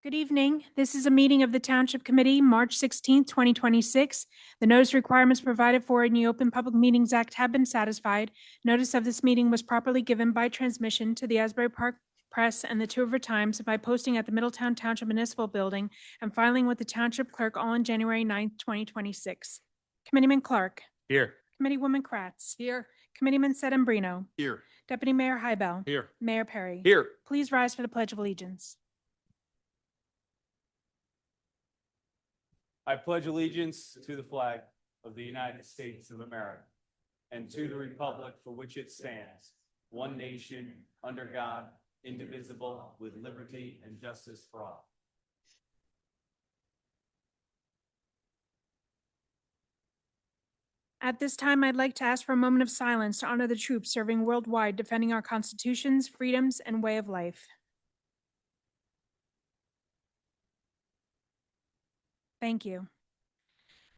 Good evening. This is a meeting of the Township Committee, March 16th, 2026. The notice requirements provided for in the Open Public Meetings Act have been satisfied. Notice of this meeting was properly given by transmission to the Asbury Park Press and the Two River Times by posting at the Middletown Township Municipal Building and filing with the Township Clerk all on January 9th, 2026. Committeeman Clark. Here. Committeewoman Kratz. Here. Committeeman Sedembrino. Here. Deputy Mayor Hybel. Here. Mayor Perry. Here. Please rise for the Pledge of Allegiance. I pledge allegiance to the flag of the United States of America and to the republic for which it stands, one nation, under God, indivisible, with liberty and justice for all. At this time, I'd like to ask for a moment of silence to honor the troops serving worldwide, defending our constitutions, freedoms, and way of life. Thank you.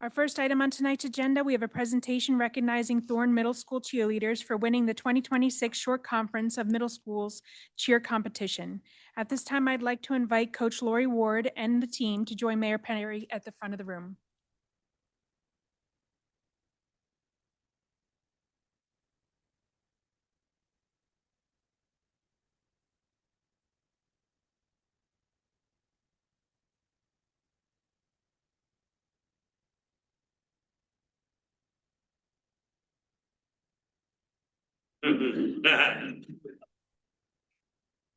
Our first item on tonight's agenda, we have a presentation recognizing Thorne Middle School cheerleaders for winning the 2026 Short Conference of Middle Schools Cheer Competition. At this time, I'd like to invite Coach Lori Ward and the team to join Mayor Perry at the front of the room.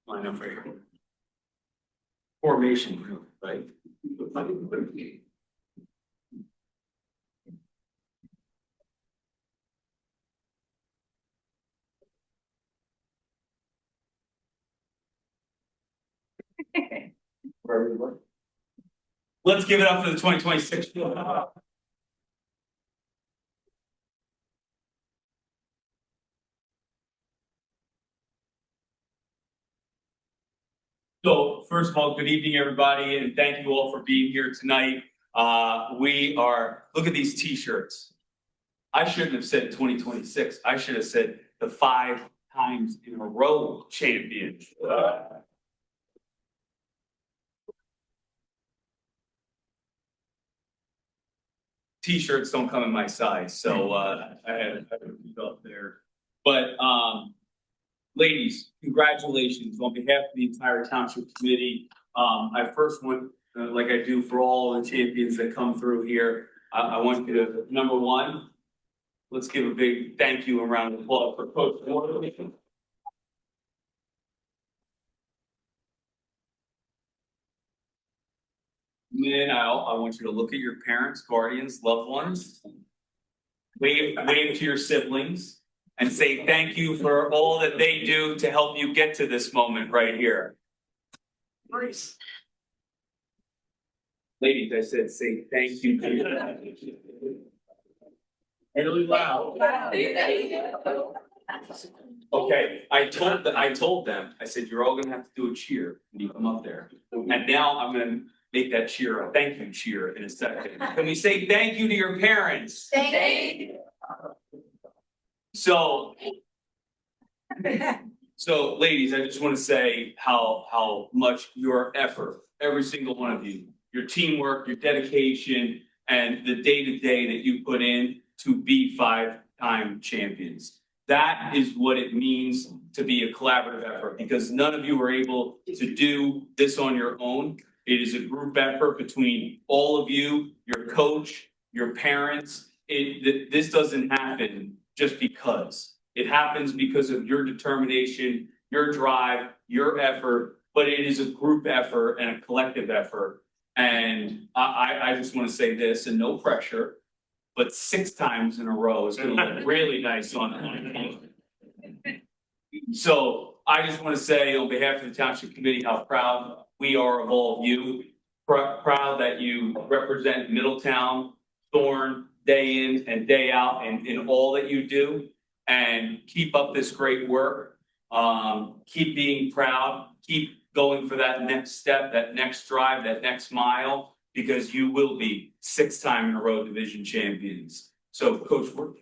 Line up right here. Formation, right? Let's give it up for the 2026. So first of all, good evening, everybody, and thank you all for being here tonight. Look at these t-shirts. I shouldn't have said 2026. I should have said the 5 times in a row champions. T-shirts don't come in my size, so I had to keep up there. But ladies, congratulations on behalf of the entire township committee. I first want, like I do for all the champions that come through here, I want you to, number one, let's give a big thank you and round of applause for Coach Ward. Then I want you to look at your parents, guardians, loved ones. Wave to your siblings and say thank you for all that they do to help you get to this moment right here. Grace. Ladies, I said say thank you to you. Really loud. Okay, I told them, I said, you're all gonna have to do a cheer when you come up there. And now I'm gonna make that cheer a thank you cheer in a second. Can we say thank you to your parents? Thank you. So ladies, I just want to say how much your effort, every single one of you, your teamwork, your dedication, and the day-to-day that you put in to be 5-time champions. That is what it means to be a collaborative effort, because none of you are able to do this on your own. It is a group effort between all of you, your coach, your parents. This doesn't happen just because. It happens because of your determination, your drive, your effort, but it is a group effort and a collective effort. And I just want to say this, and no pressure, but 6 times in a row is going to look really nice on it. So I just want to say on behalf of the Township Committee how proud we are of all of you. Proud that you represent Middletown, Thorne, day in and day out, and in all that you do. And keep up this great work. Keep being proud. Keep going for that next step, that next drive, that next mile, because you will be 6-time in a row division champions. So, Coach Ward.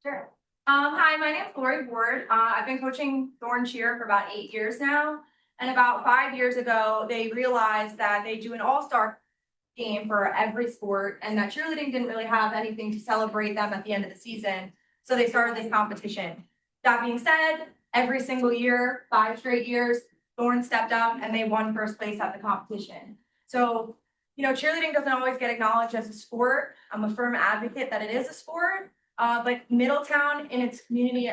Sure. Hi, my name is Lori Ward. I've been coaching Thorne Cheer for about 8 years now. And about 5 years ago, they realized that they do an all-star game for every sport and that cheerleading didn't really have anything to celebrate them at the end of the season. So they started this competition. That being said, every single year, 5 straight years, Thorne stepped up and they won first place at the competition. So, you know, cheerleading doesn't always get acknowledged as a sport. I'm a firm advocate that it is a sport, but Middletown in its community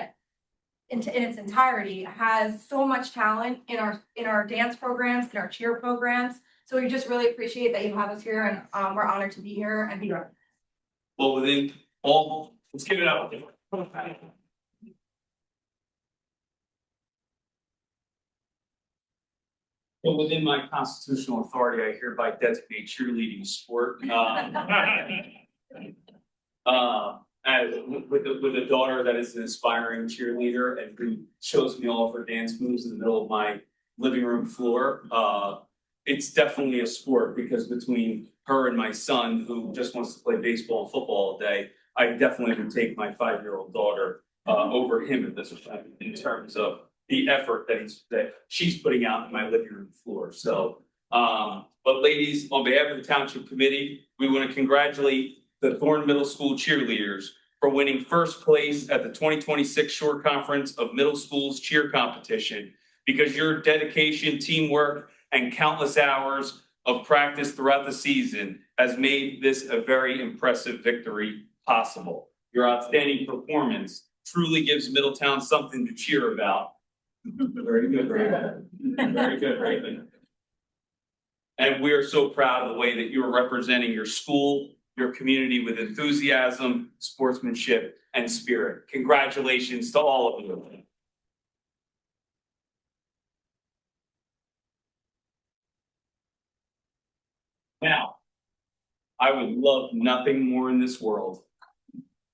in its entirety has so much talent in our dance programs, in our cheer programs. So we just really appreciate that you have us here, and we're honored to be here and be represented. Well, within all, let's give it up. Well, within my constitutional authority, I hereby designate cheerleading sport. With a daughter that is an aspiring cheerleader and who shows me all of her dance moves in the middle of my living room floor, it's definitely a sport because between her and my son, who just wants to play baseball and football all day, I definitely would take my 5-year-old daughter over him at this point in terms of the effort that she's putting out in my living room floor. So, but ladies, on behalf of the Township Committee, we want to congratulate the Thorne Middle School cheerleaders for winning first place at the 2026 Shore Conference of Middle Schools Cheer Competition because your dedication, teamwork, and countless hours of practice throughout the season has made this a very impressive victory possible. Your outstanding performance truly gives Middletown something to cheer about. Very good, Raven. Very good, Raven. And we are so proud of the way that you are representing your school, your community with enthusiasm, sportsmanship, and spirit. Congratulations to all of you. Now, I would love nothing more in this world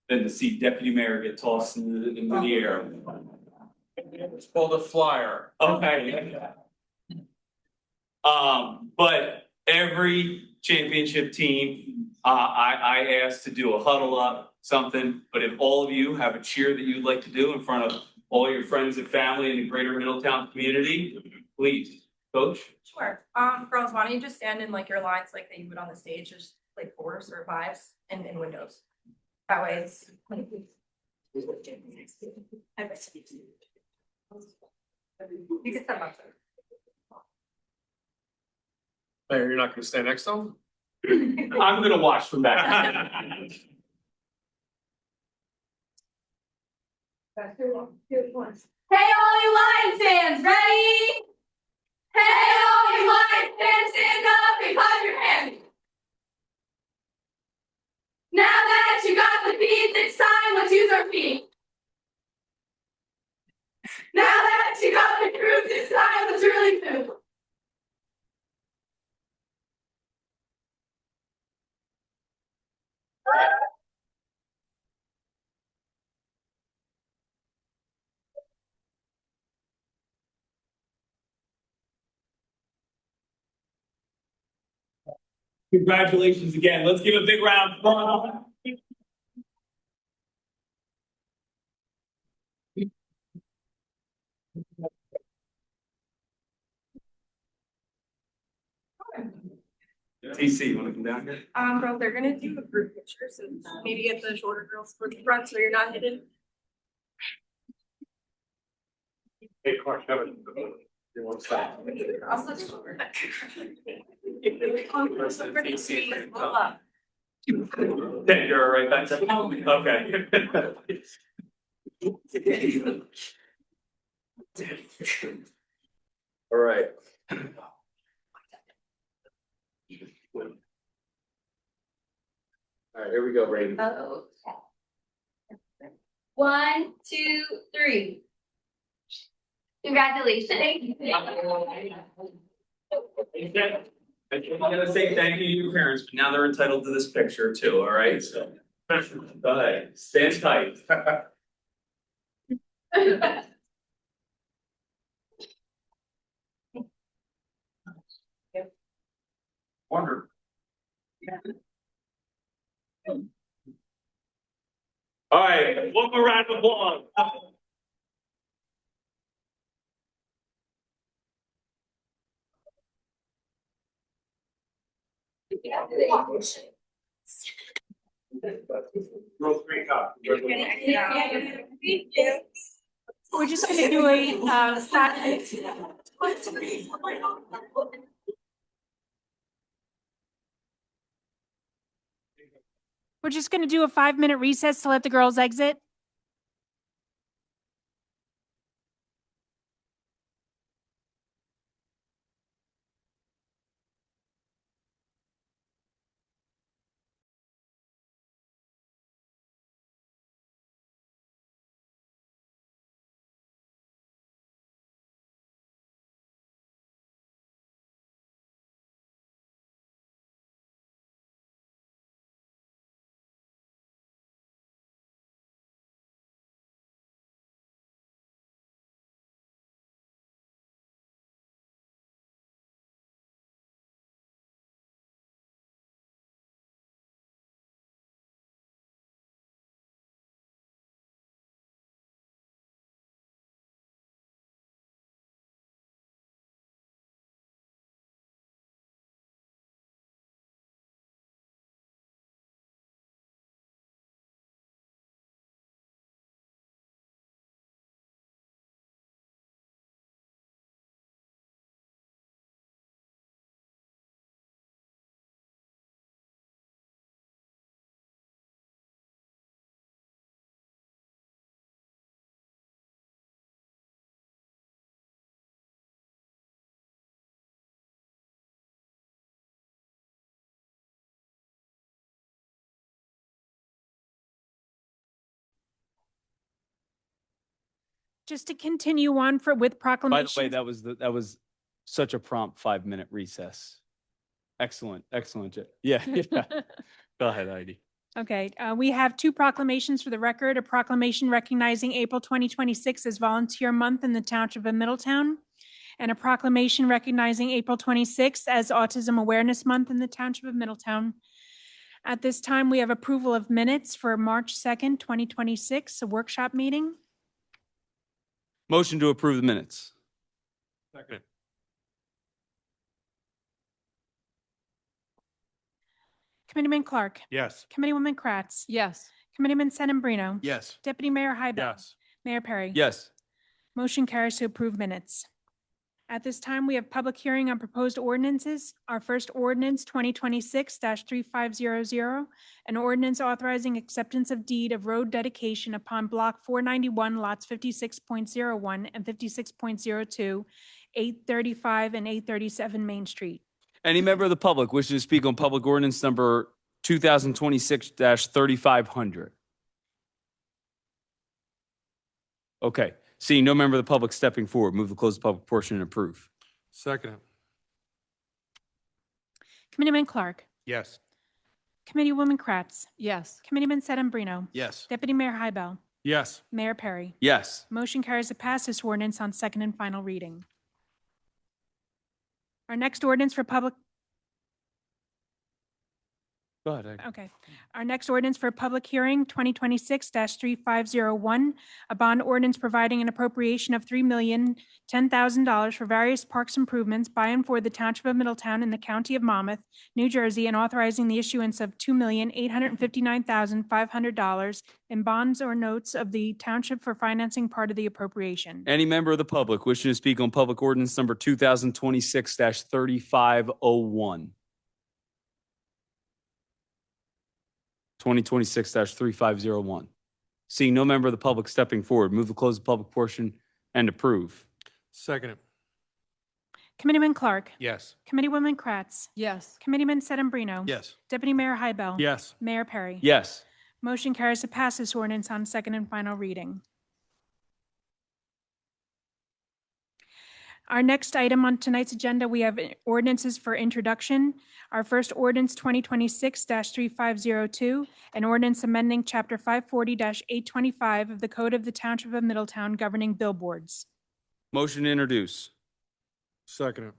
than to see Deputy Mayor get tossed into the air. It's called a flyer. Okay. But every championship team, I asked to do a huddle up, something, but if all of you have a cheer that you'd like to do in front of all your friends and family in the greater Middletown community, please, Coach. Sure. Girls, why don't you just stand in like your lines like that you would on the stage, just like 4s or 5s and in windows. That way it's you can step up. Mayor, you're not gonna stand next to him? I'm gonna watch from back. Hey, all you Lions fans, ready? Hey, all you Lions fans, stand up and clap your hands. Now that you got the beat, it's time let's use our feet. Now that you got the groove, it's time let's really move. Congratulations again. Let's give a big round of applause. TC, you want to come down here? Bro, they're gonna do a group picture, so maybe get the shorter girls for the front so you're not hidden. Hey, Clark, Kevin. You want to stop? Also short. Okay, you're right back. Okay. All right. All right, here we go, Brady. Okay. 1, 2, 3. Congratulations. I'm gonna say thank you to your parents, but now they're entitled to this picture too, all right? So, go ahead, stand tight. Wonder. All right, one more round of applause. Roll three copies. We're just gonna do a, we're just gonna do a 5-minute recess to let the girls exit. Just to continue on with By the proclamations. way, that was such a prompt 5-minute recess. Excellent, excellent. Yeah, yeah. Go ahead, Heidi. Okay, we have 2 proclamations for the record. A proclamation recognizing April 2026 as Volunteer Month in the Township of Middletown, and a proclamation recognizing April 26th as Autism Awareness Month in the Township of Middletown. At this time, we have approval of minutes for March 2nd, 2026, a workshop meeting. Motion to approve the minutes. Second. Committeeman Clark. Yes. Committeewoman Kratz. Yes. Committeeman Sedambrino. Yes. Deputy Mayor Hybel. Yes. Mayor Perry. Yes. Motion carries to approve minutes. At this time, we have public hearing on proposed ordinances. Our first ordinance, 2026-3500, an ordinance authorizing acceptance of deed of road dedication upon Block 491, lots 56.01 and 56.02, 835 and 837 Main Street. Any member of the public wishing to speak on public ordinance number 2026-3500? Okay, seeing no member of the public stepping forward, move to close the public portion and approve. Second. Committeeman Clark. Yes. Committeewoman Kratz. Yes. Committeeman Sedambrino. Yes. Deputy Mayor Hybel. Yes. Mayor Perry. Yes. Motion carries to pass this ordinance on second and final reading. Our next ordinance for public Go ahead. Okay. Our next ordinance for public hearing, 2026-3501, a bond ordinance providing an appropriation of $3,010,000 for various parks improvements by and for the Township of Middletown in the County of Monmouth, New Jersey, and authorizing the issuance of $2,859,500 in bonds or notes of the township for financing part of the appropriation. Any member of the public wishing to speak on public ordinance number 2026-3501? 2026-3501. Seeing no member of the public stepping forward, move to close the public portion and approve. Second. Committeeman Clark. Yes. Committeewoman Kratz. Yes. Committeeman Sedambrino. Yes. Deputy Mayor Hybel. Yes. Mayor Perry. Yes. Motion carries to pass this ordinance on second and final reading. Our next item on tonight's agenda, we have ordinances for introduction. Our first ordinance, 2026-3502, an ordinance amending Chapter 540-825 of the Code of the Township of Middletown governing billboards. Motion to introduce. Second.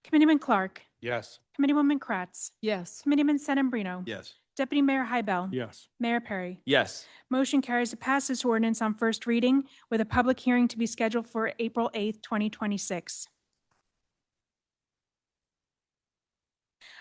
Committeeman Clark. Yes. Committeewoman Kratz. Yes. Committeeman Sedambrino. Yes. Deputy Mayor Hybel. Yes. Mayor Perry. Yes. Motion carries to pass this ordinance on first reading with a public hearing to be scheduled for April 8th, 2026.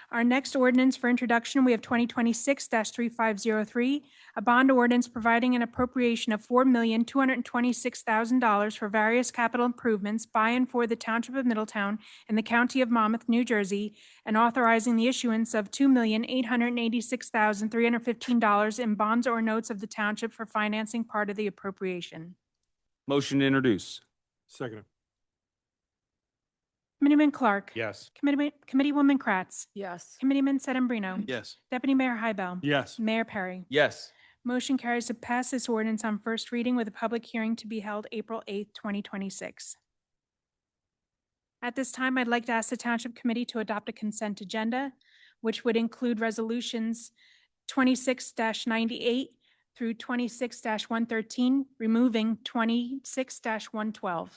Our next ordinance for introduction, we have 2026-3503, a bond ordinance providing an appropriation of $4,226,000 for various capital improvements by and for the Township of Middletown in the County of Monmouth, New Jersey, and authorizing the issuance of $2,886,315 in bonds or notes of the township for financing part of the appropriation. Motion to introduce. Second. Committeeman Clark. Yes. Committeewoman Kratz. Yes. Committeeman Sedambrino. Yes. Deputy Mayor Hybel. Yes. Mayor Perry. Yes. Motion carries to pass this ordinance on first reading with a public hearing to be held April 8th, 2026. At this time, I'd like to ask the Township Committee to adopt a consent agenda, which would include resolutions 26-98 through 26-113, removing 26-112.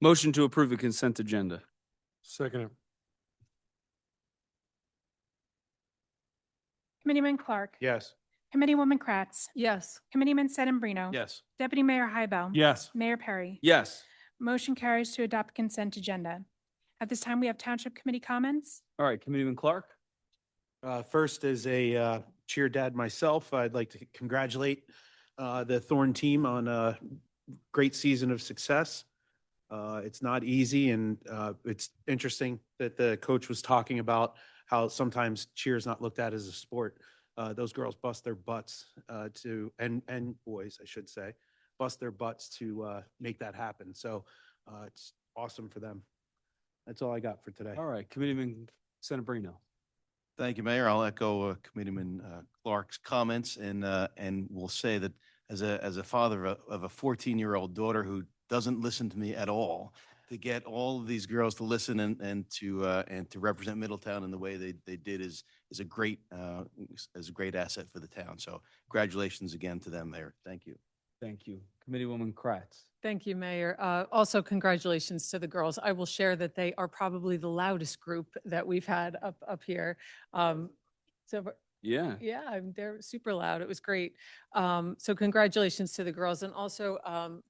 Motion to approve the consent agenda. Second. Committeeman Clark. Yes. Committeewoman Kratz. Yes. Committeeman Sedambrino. Yes. Deputy Mayor Hybel. Yes. Mayor Perry. Yes. Motion carries to adopt consent agenda. At this time, we have Township Committee comments. All right, Committeeman Clark. First, as a cheer dad myself, I'd like to congratulate the Thorn team on a great season of success. It's not easy, and it's interesting that the coach was talking about how sometimes cheer is not looked at as a sport. Those girls bust their butts and boys, I should say, bust their butts to make that happen. So it's awesome for them. That's all I got for today. All right, Committeeman Sedambrino. Thank you, Mayor. I'll echo Committeeman Clark's comments and will say that as a father of a 14-year-old daughter who doesn't listen to me at all, to get all of these girls to listen and to represent Middletown in the way they did is a great asset for the town. So congratulations again to them, Mayor. Thank you. Thank you. Committeewoman Kratz. Thank you, Mayor. Also, congratulations to the girls. I will share that they are probably the loudest group that we've had up here. Yeah. Yeah, they're super loud. It was great. So congratulations to the girls. And also,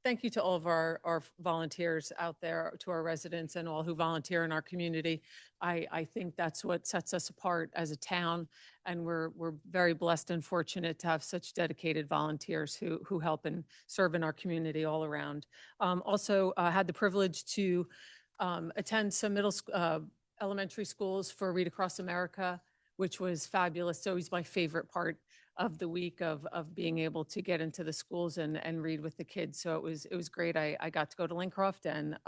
thank you to all of our volunteers out there, to our residents and all who volunteer in our community. I think that's what sets us apart as a town. And we're very blessed and fortunate to have such dedicated volunteers who help and serve in our community all around. Also, had the privilege to attend some elementary schools for Read Across America, which was fabulous. It's always my favorite part of the week of being able to get into the schools and read with the kids. So it was great. I got to go to Lincroft and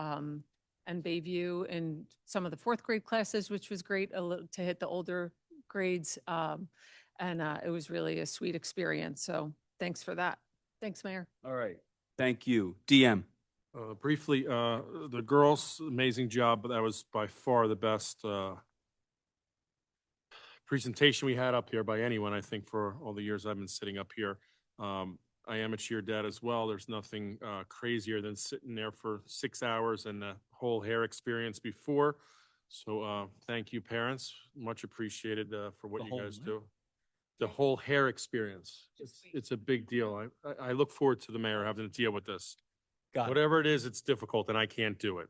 Bayview in some of the fourth grade classes, which was great to hit the older grades. It was really a sweet experience. So thanks for that. Thanks, Mayor. All right. Thank you. DM. Briefly, the girls, amazing job, but that was by far the best presentation we had up here by anyone, I think, for all the years I've been sitting up here. I am a cheer dad as well. There's nothing crazier than sitting there for 6 hours and the whole hair experience before. So thank you, parents. Much appreciated for what you guys do. The whole hair experience. It's a big deal. I look forward to the mayor having to deal with this. Whatever it is, it's difficult and I can't do it.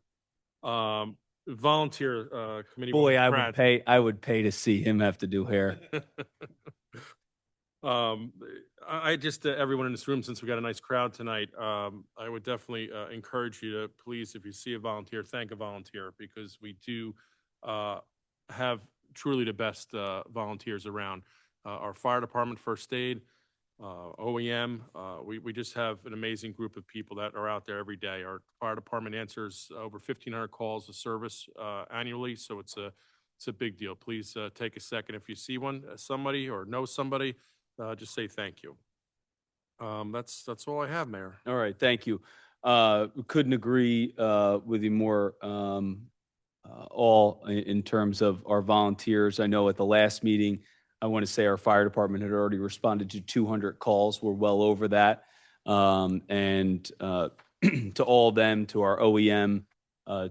Volunteer committee. Boy, I would pay to see him have to do hair. I just, everyone in this room, since we got a nice crowd tonight, I would definitely encourage you to please, if you see a volunteer, thank a volunteer, because we do have truly the best volunteers around. Our fire department, first aid, OEM, we just have an amazing group of people that are out there every day. Our fire department answers over 1,500 calls of service annually, so it's a big deal. Please take a second if you see somebody or know somebody, just say thank you. That's all I have, Mayor. All right. Thank you. Couldn't agree with you more. All in terms of our volunteers. I know at the last meeting, I want to say our fire department had already responded to 200 calls. We're well over that. And to all of them, to our OEM,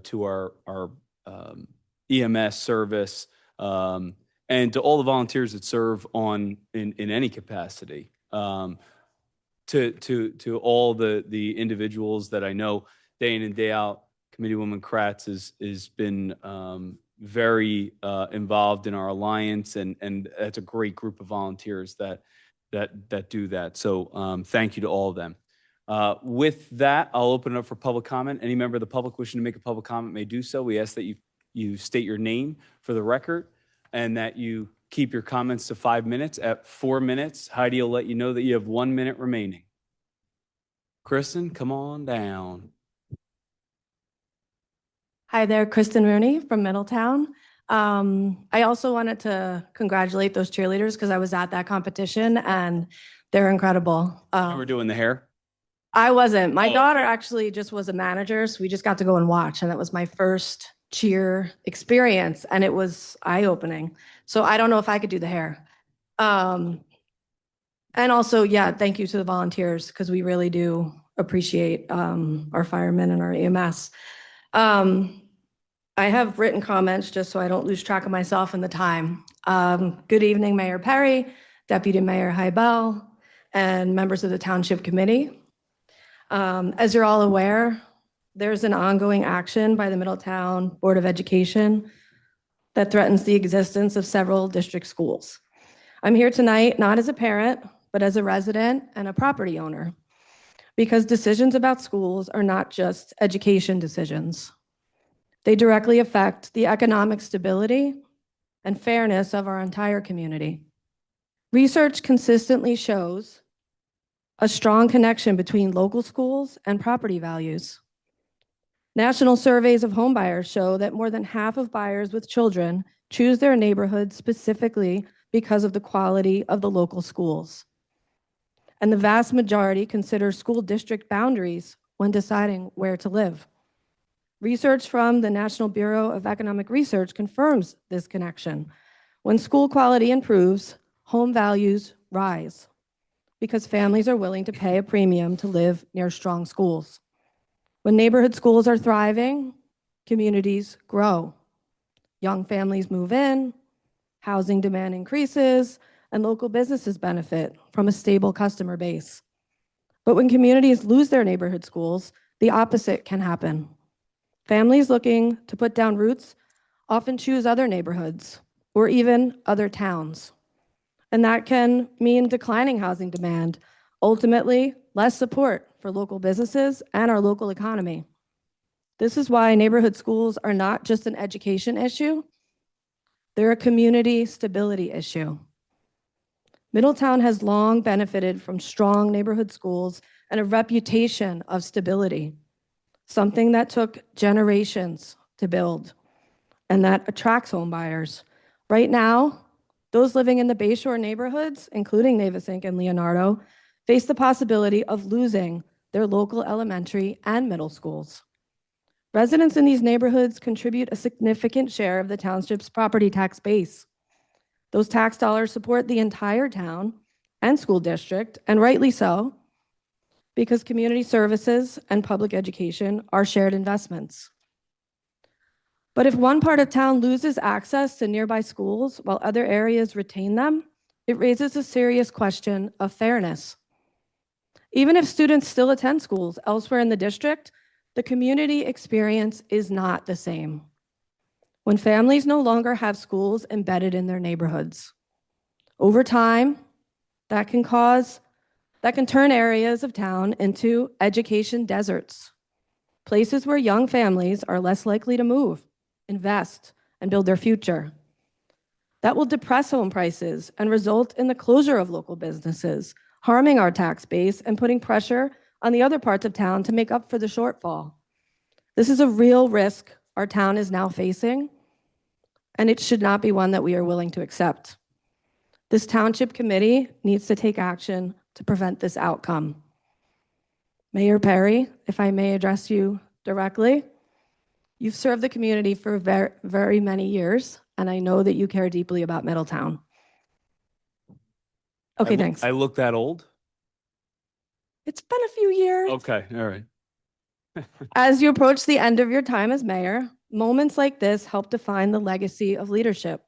to our EMS service, and to all the volunteers that serve in any capacity, to all the individuals that I know day in and day out Committeewoman Kratz has been very involved in our alliance, and that's a great group of volunteers that do that. So thank you to all of them. With that, I'll open it up for public comment. Any member of the public wishing to make a public comment may do so. We ask that you state your name for the record and that you keep your comments to 5 minutes. At 4 minutes, Heidi will let you know that you have 1 minute remaining. Kristen, come on down. Hi there, Kristen Rooney from Middletown. I also wanted to congratulate those cheerleaders because I was at that competition and they're incredible. We're doing the hair. I wasn't. My Oh. daughter actually just was a manager, so we just got to go and watch, and that was my first cheer experience, and it was eye-opening. So I don't know if I could do the hair. And also, yeah, thank you to the volunteers because we really do appreciate our firemen and our EMS. I have written comments just so I don't lose track of myself and the time. Good evening, Mayor Perry, Deputy Mayor Hybel, and members of the Township Committee. As you're all aware, there's an ongoing action by the Middletown Board of Education that threatens the existence of several district schools. I'm here tonight not as a parent, but as a resident and a property owner, because decisions about schools are not just education decisions. They directly affect the economic stability and fairness of our entire community. Research consistently shows a strong connection between local schools and property values. National surveys of homebuyers show that more than half of buyers with children choose their neighborhood specifically because of the quality of the local schools. And the vast majority consider school district boundaries when deciding where to live. Research from the National Bureau of Economic Research confirms this connection. When school quality improves, home values rise because families are willing to pay a premium to live near strong schools. When neighborhood schools are thriving, communities grow. Young families move in, housing demand increases, and local businesses benefit from a stable customer base. But when communities lose their neighborhood schools, the opposite can happen. Families looking to put down roots often choose other neighborhoods or even other towns. And that can mean declining housing demand, ultimately less support for local businesses and our local economy. This is why neighborhood schools are not just an education issue, they're a community stability issue. Middletown has long benefited from strong neighborhood schools and a reputation of stability, something that took generations to build and that attracts home buyers. Right now, those living in the Bayshore neighborhoods, including Navesink and Leonardo, face the possibility of losing their local elementary and middle schools. Residents in these neighborhoods contribute a significant share of the township's property tax base. Those tax dollars support the entire town and school district, and rightly so, because community services and public education are shared investments. But if one part of town loses access to nearby schools while other areas retain them, it raises a serious question of fairness. Even if students still attend schools elsewhere in the district, the community experience is not the same. When families no longer have schools embedded in their neighborhoods, over time, that can turn areas of town into education deserts, places where young families are less likely to move, invest, and build their future. That will depress home prices and result in the closure of local businesses, harming our tax base and putting pressure on the other parts of town to make up for the shortfall. This is a real risk our town is now facing, and it should not be one that we are willing to accept. This township committee needs to take action to prevent this outcome. Mayor Perry, if I may address you directly, you've served the community for very, very many years, and I know that you care deeply about Middletown. Okay, thanks. I look that old? It's been a few years. Okay, all right. As you approach the end of your time as mayor, moments like this help define the legacy of leadership,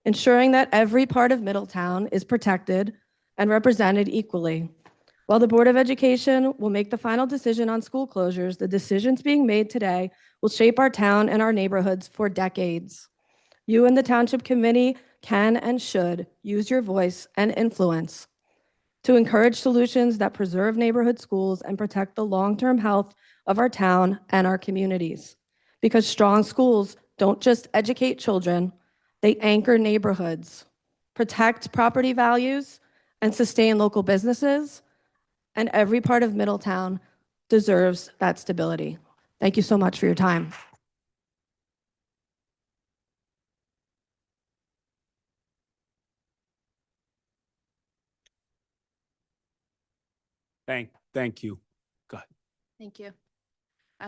ensuring that every part of Middletown is protected and represented equally. While the Board of Education will make the final decision on school closures, the decisions being made today will shape our town and our neighborhoods for decades. You and the Township Committee can and should use your voice and influence to encourage solutions that preserve neighborhood schools and protect the long-term health of our town and our communities. Because strong schools don't just educate children, they anchor neighborhoods, protect property values, and sustain local businesses, and every part of Middletown deserves that stability. Thank you so much for your time. Thank you. Go ahead. Thank you.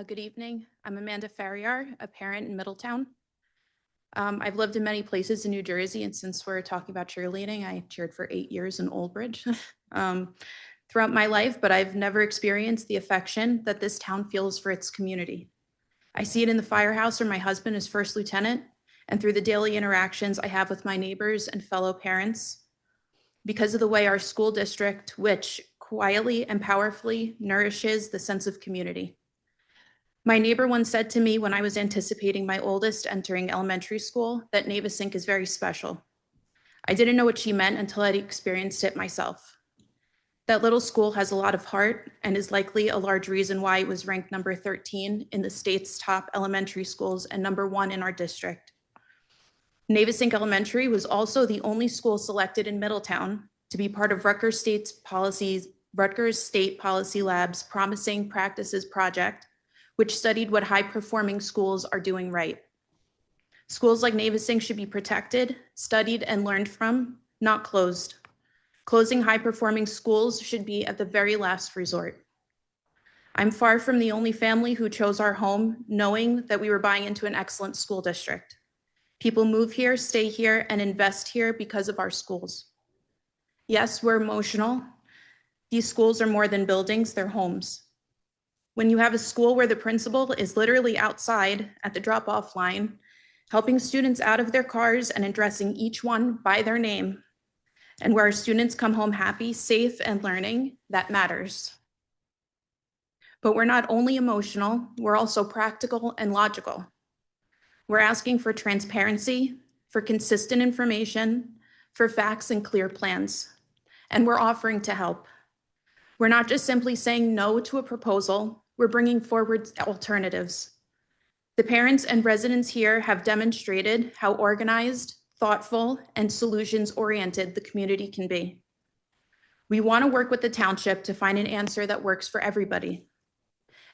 Good evening. I'm Amanda Ferriar, a parent in Middletown. I've lived in many places in New Jersey, and since we're talking about cheerleading, I cheered for 8 years in Old Bridge throughout my life, but I've never experienced the affection that this town feels for its community. I see it in the firehouse where my husband is first lieutenant, and through the daily interactions I have with my neighbors and fellow parents. Because of the way our school district, which quietly and powerfully nourishes the sense of community. My neighbor once said to me when I was anticipating my oldest entering elementary school that Navesink is very special. I didn't know what she meant until I'd experienced it myself. That little school has a lot of heart and is likely a large reason why it was ranked number 13 in the state's top elementary schools and number 1 in our district. Navesink Elementary was also the only school selected in Middletown to be part of Rutgers State Policy Lab's Promising Practices Project, which studied what high-performing schools are doing right. Schools like Navesink should be protected, studied, and learned from, not closed. Closing high-performing schools should be at the very last resort. I'm far from the only family who chose our home knowing that we were buying into an excellent school district. People move here, stay here, and invest here because of our schools. Yes, we're emotional. These schools are more than buildings, they're homes. When you have a school where the principal is literally outside at the drop-off line, helping students out of their cars and addressing each one by their name, and where our students come home happy, safe, and learning, that matters. But we're not only emotional, we're also practical and logical. We're asking for transparency, for consistent information, for facts and clear plans, and we're offering to help. We're not just simply saying no to a proposal, we're bringing forward alternatives. The parents and residents here have demonstrated how organized, thoughtful, and solutions-oriented the community can be. We want to work with the township to find an answer that works for everybody,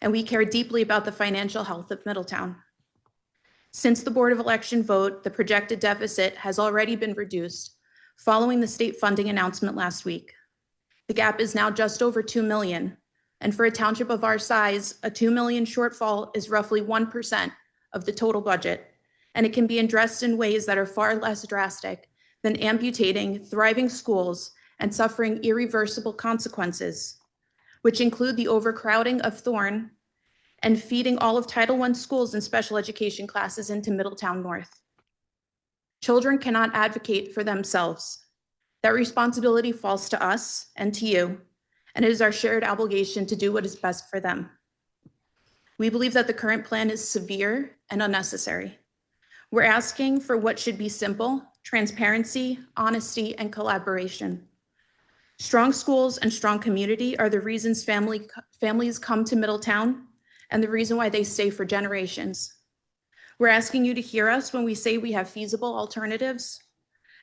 and we care deeply about the financial health of Middletown. Since the Board of Election vote, the projected deficit has already been reduced following the state funding announcement last week. The gap is now just over 2 million, and for a township of our size, a 2 million shortfall is roughly 1% of the total budget, and it can be addressed in ways that are far less drastic than amputating thriving schools and suffering irreversible consequences, which include the overcrowding of Thorne and feeding all of Title I schools and special education classes into Middletown North. Children cannot advocate for themselves. That responsibility falls to us and to you, and it is our shared obligation to do what is best for them. We believe that the current plan is severe and unnecessary. We're asking for what should be simple: transparency, honesty, and collaboration. Strong schools and strong community are the reasons families come to Middletown and the reason why they stay for generations. We're asking you to hear us when we say we have feasible alternatives,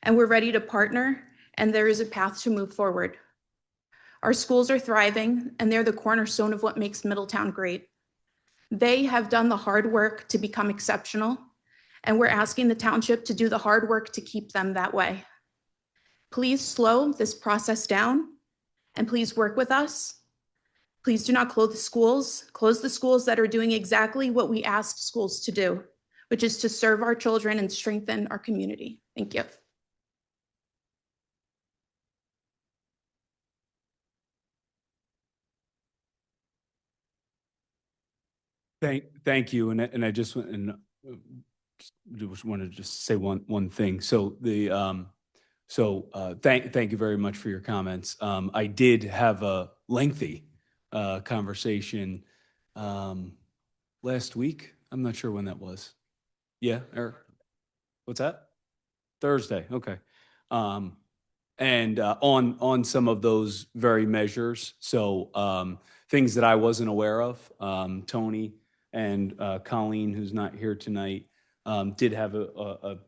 and we're ready to partner, and there is a path to move forward. Our schools are thriving, and they're the cornerstone of what makes Middletown great. They have done the hard work to become exceptional, and we're asking the township to do the hard work to keep them that way. Please slow this process down, and please work with us. Please do not close the schools that are doing exactly what we asked schools to do, which is to serve our children and strengthen our community. Thank you. Thank you, and I just want to just say one thing. So So thank you very much for your comments. I did have a lengthy conversation last week. I'm not sure when that was. Yeah, Eric? What's that? Thursday, okay. And on some of those very measures. So things that I wasn't aware of, Tony and Colleen, who's not here tonight, did have a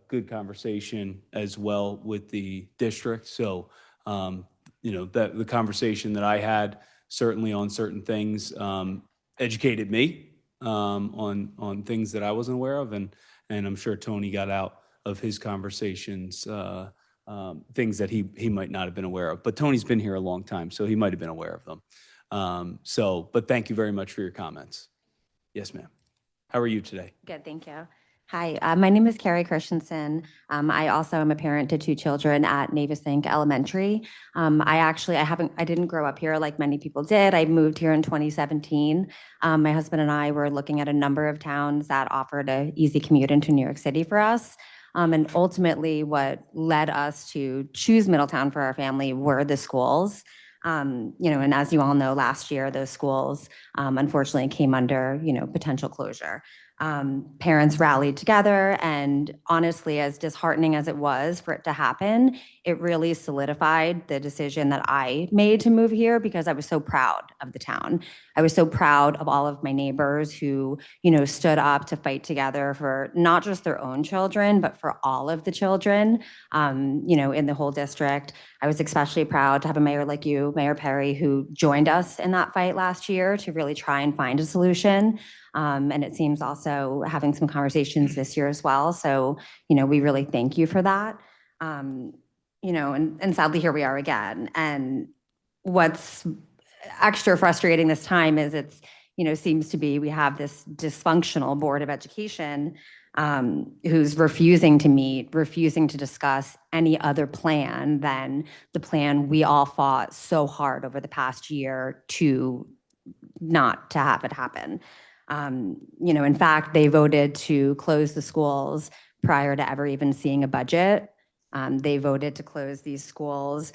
good conversation as well with the district. So, that the conversation that I had certainly on certain things educated me on things that I wasn't aware of, and I'm sure Tony got out of his conversations things that he might not have been aware of. But Tony's been here a long time, so he might have been aware of them. But thank you very much for your comments. Yes, ma'am. How are you today? Good, thank you. Hi, my name is Carrie Christensen. I also am a parent to two children at Navesink Elementary. I didn't grow up here like many people did. I moved here in 2017. My husband and I were looking at a number of towns that offered an easy commute into New York City for us. And ultimately, what led us to choose Middletown for our family were the schools. And as you all know, last year, those schools unfortunately came under, potential closure. Parents rallied together, and honestly, as disheartening as it was for it to happen, it really solidified the decision that I made to move here because I was so proud of the town. I was so proud of all of my neighbors who, stood up to fight together for not just their own children, but for all of the children, in the whole district. I was especially proud to have a mayor like you, Mayor Perry, who joined us in that fight last year to really try and find a solution. And it seems also having some conversations this year as well. So, we really thank you for that. And sadly, here we are again. And what's extra frustrating this time is seems to be we have this dysfunctional Board of Education who's refusing to meet, refusing to discuss any other plan than the plan we all fought so hard over the past year to not to have it happen. In fact, they voted to close the schools prior to ever even seeing a budget. They voted to close these schools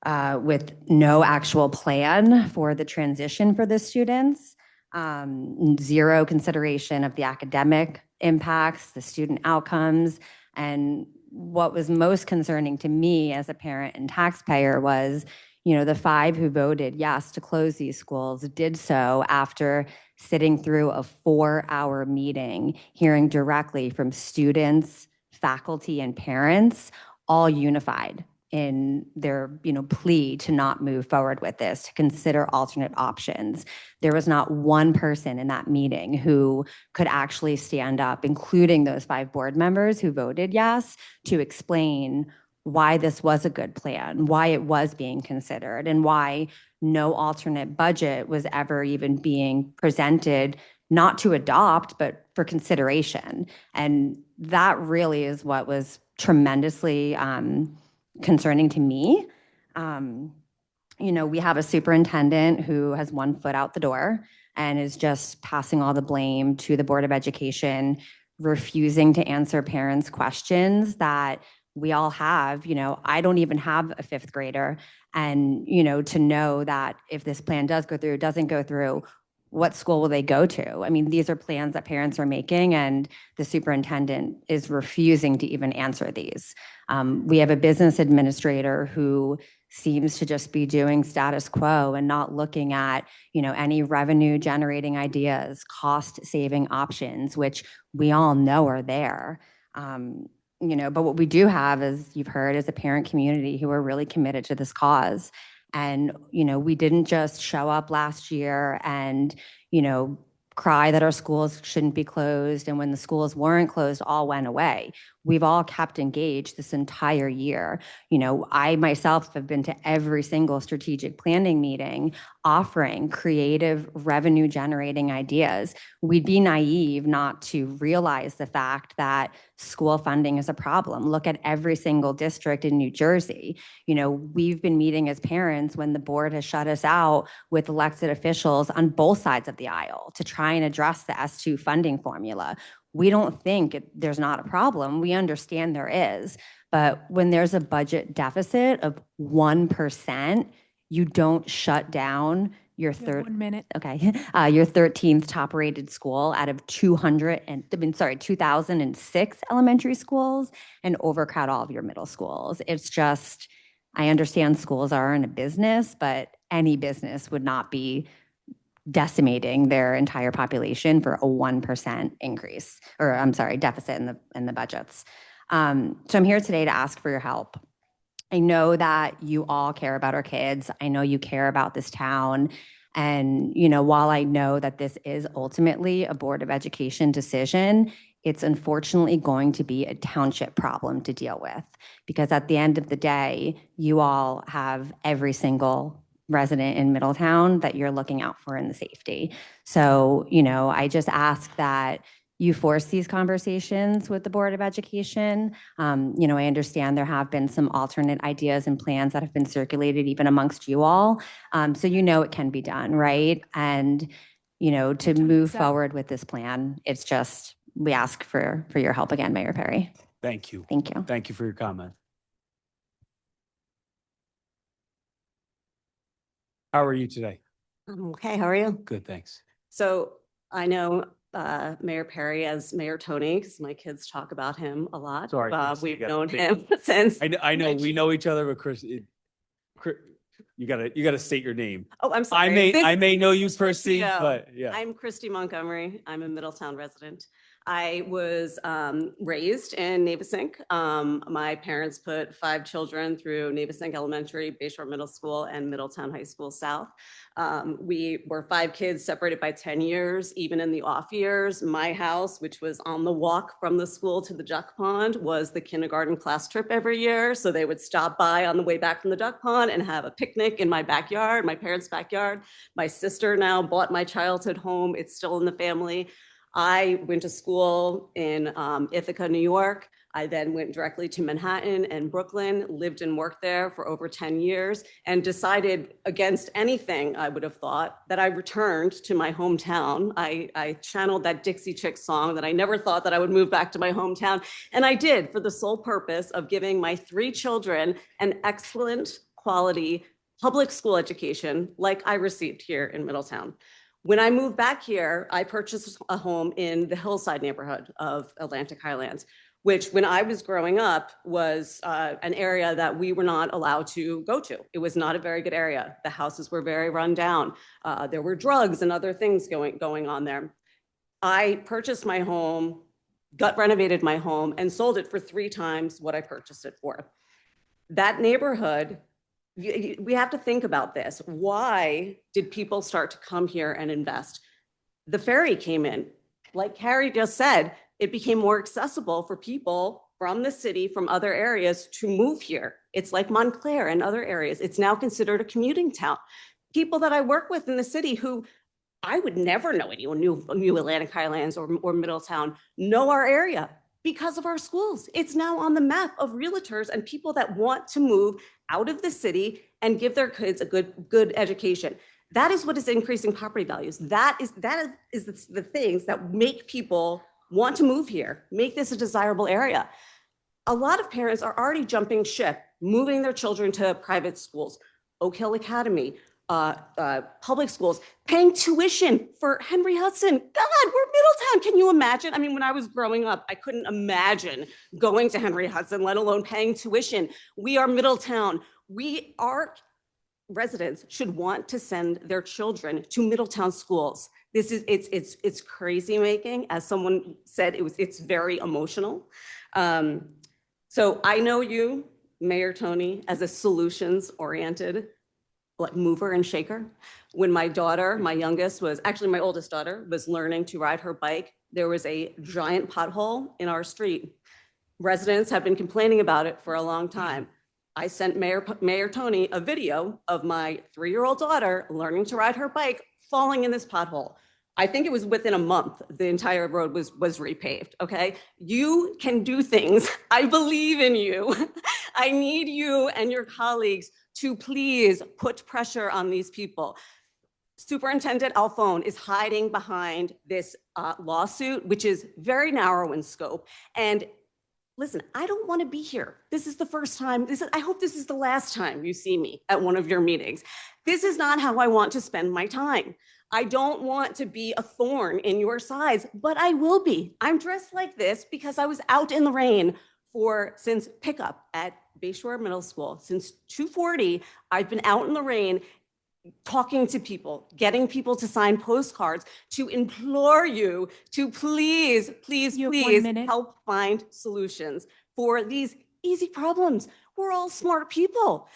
with no actual plan for the transition for the students, zero consideration of the academic impacts, the student outcomes. And what was most concerning to me as a parent and taxpayer was, the 5 who voted yes to close these schools did so after sitting through a 4-hour meeting, hearing directly from students, faculty, and parents, all unified in their plea to not move forward with this, to consider alternate options. There was not one person in that meeting who could actually stand up, including those 5 board members who voted yes, to explain why this was a good plan, why it was being considered, and why no alternate budget was ever even being presented, not to adopt, but for consideration. And that really is what was tremendously concerning to me. We have a superintendent who has one foot out the door and is just passing all the blame to the Board of Education, refusing to answer parents' questions that we all have. I don't even have a 5th grader. And, to know that if this plan does go through, doesn't go through, what school will they go to? I mean, these are plans that parents are making, and the superintendent is refusing to even answer these. We have a business administrator who seems to just be doing status quo and not looking at, any revenue generating ideas, cost saving options, which we all know are there. But what we do have, as you've heard, is a parent community who are really committed to this cause. And, we didn't just show up last year and, cry that our schools shouldn't be closed. And when the schools weren't closed, all went away. We've all kept engaged this entire year. I myself have been to every single strategic planning meeting offering creative revenue generating ideas. We'd be naive not to realize the fact that school funding is a problem. Look at every single district in New Jersey. We've been meeting as parents when the board has shut us out with elected officials on both sides of the aisle to try and address the S2 funding formula. we don't think there's not a problem. We understand there is. But when there's a budget deficit of 1%, you don't shut down your You have 1 minute. your 13th top rated school out of 2006 elementary schools and overcrowd all of your middle schools. It's just, I understand schools are in a business, but any business would not be decimating their entire population for a 1% increase, or I'm sorry, deficit in the budgets. So I'm here today to ask for your help. I know that you all care about our kids. I know you care about this town. And, while I know that this is ultimately a Board of Education decision, it's unfortunately going to be a township problem to deal with. Because at the end of the day, you all have every single resident in Middletown that you're looking out for in the safety. So, I just ask that you force these conversations with the Board of Education. I understand there have been some alternate ideas and plans that have been circulated even amongst you all. So it can be done, right? And, to move forward with this plan, it's just, we ask for your help again, Mayor Perry. Thank you. Thank you. Thank you for your comment. How are you today? I'm okay. How are you? Good, thanks. So I know Mayor Perry as Mayor Tony, because my kids talk about him a lot. Sorry, Chris, We've you gotta known pick- him since. I know we know each other, but Chris, you gotta state your name. Oh, I'm sorry. I may know you personally, No. but yeah. I'm Christy Montgomery. I'm a Middletown resident. I was raised in Navesink. My parents put 5 children through Navesink Elementary, Bayshore Middle School, and Middletown High School South. We were 5 kids separated by 10 years. Even in the off years, my house, which was on the walk from the school to the duck pond, was the kindergarten class trip every year. So they would stop by on the way back from the duck pond and have a picnic in my backyard, my parents' backyard. My sister now bought my childhood home. It's still in the family. I went to school in Ithaca, New York. I then went directly to Manhattan and Brooklyn, lived and worked there for over 10 years, and decided against anything I would have thought that I returned to my hometown. I channeled that Dixie Chicks song that I never thought that I would move back to my hometown. And I did, for the sole purpose of giving my 3 children an excellent quality public school education like I received here in Middletown. When I moved back here, I purchased a home in the Hillside neighborhood of Atlantic Highlands, which when I was growing up was an area that we were not allowed to go to. It was not a very good area. The houses were very run down. There were drugs and other things going on there. I purchased my home, gut renovated my home, and sold it for 3 times what I purchased it for. That neighborhood, we have to think about this. Why did people start to come here and invest? The ferry came in. Like Carrie just said, it became more accessible for people from the city, from other areas to move here. It's like Montclair and other areas. It's now considered a commuting town. People that I work with in the city who I would never know anyone knew Atlantic Highlands or Middletown know our area because of our schools. It's now on the map of realtors and people that want to move out of the city and give their kids a good education. That is what is increasing property values. That is the things that make people want to move here, make this a desirable area. A lot of parents are already jumping ship, moving their children to private schools, Oak Hill Academy, public schools, paying tuition for Henry Hudson. God, we're Middletown. Can you imagine? I mean, when I was growing up, I couldn't imagine going to Henry Hudson, let alone paying tuition. We are Middletown. Our residents should want to send their children to Middletown schools. It's crazy making. As someone said, it's very emotional. So I know you, Mayor Tony, as a solutions-oriented mover and shaker. When my daughter, my youngest, was actually my oldest daughter, was learning to ride her bike, there was a giant pothole in our street. Residents have been complaining about it for a long time. I sent Mayor Tony a video of my 3-year-old daughter learning to ride her bike, falling in this pothole. I think it was within a month, the entire road was repaved, okay? You can do things. I believe in you. I need you and your colleagues to please put pressure on these people. Superintendent Alphone is hiding behind this lawsuit, which is very narrow in scope. And listen, I don't want to be here. This is the first time. I hope this is the last time you see me at one of your meetings. This is not how I want to spend my time. I don't want to be a thorn in your sides, but I will be. I'm dressed like this because I was out in the rain since pickup at Bayshore Middle School. Since 2:40, I've been out in the rain talking to people, getting people to sign postcards, to implore you to please, please, You have 1 please minute. help find solutions for these easy problems. We're all smart people.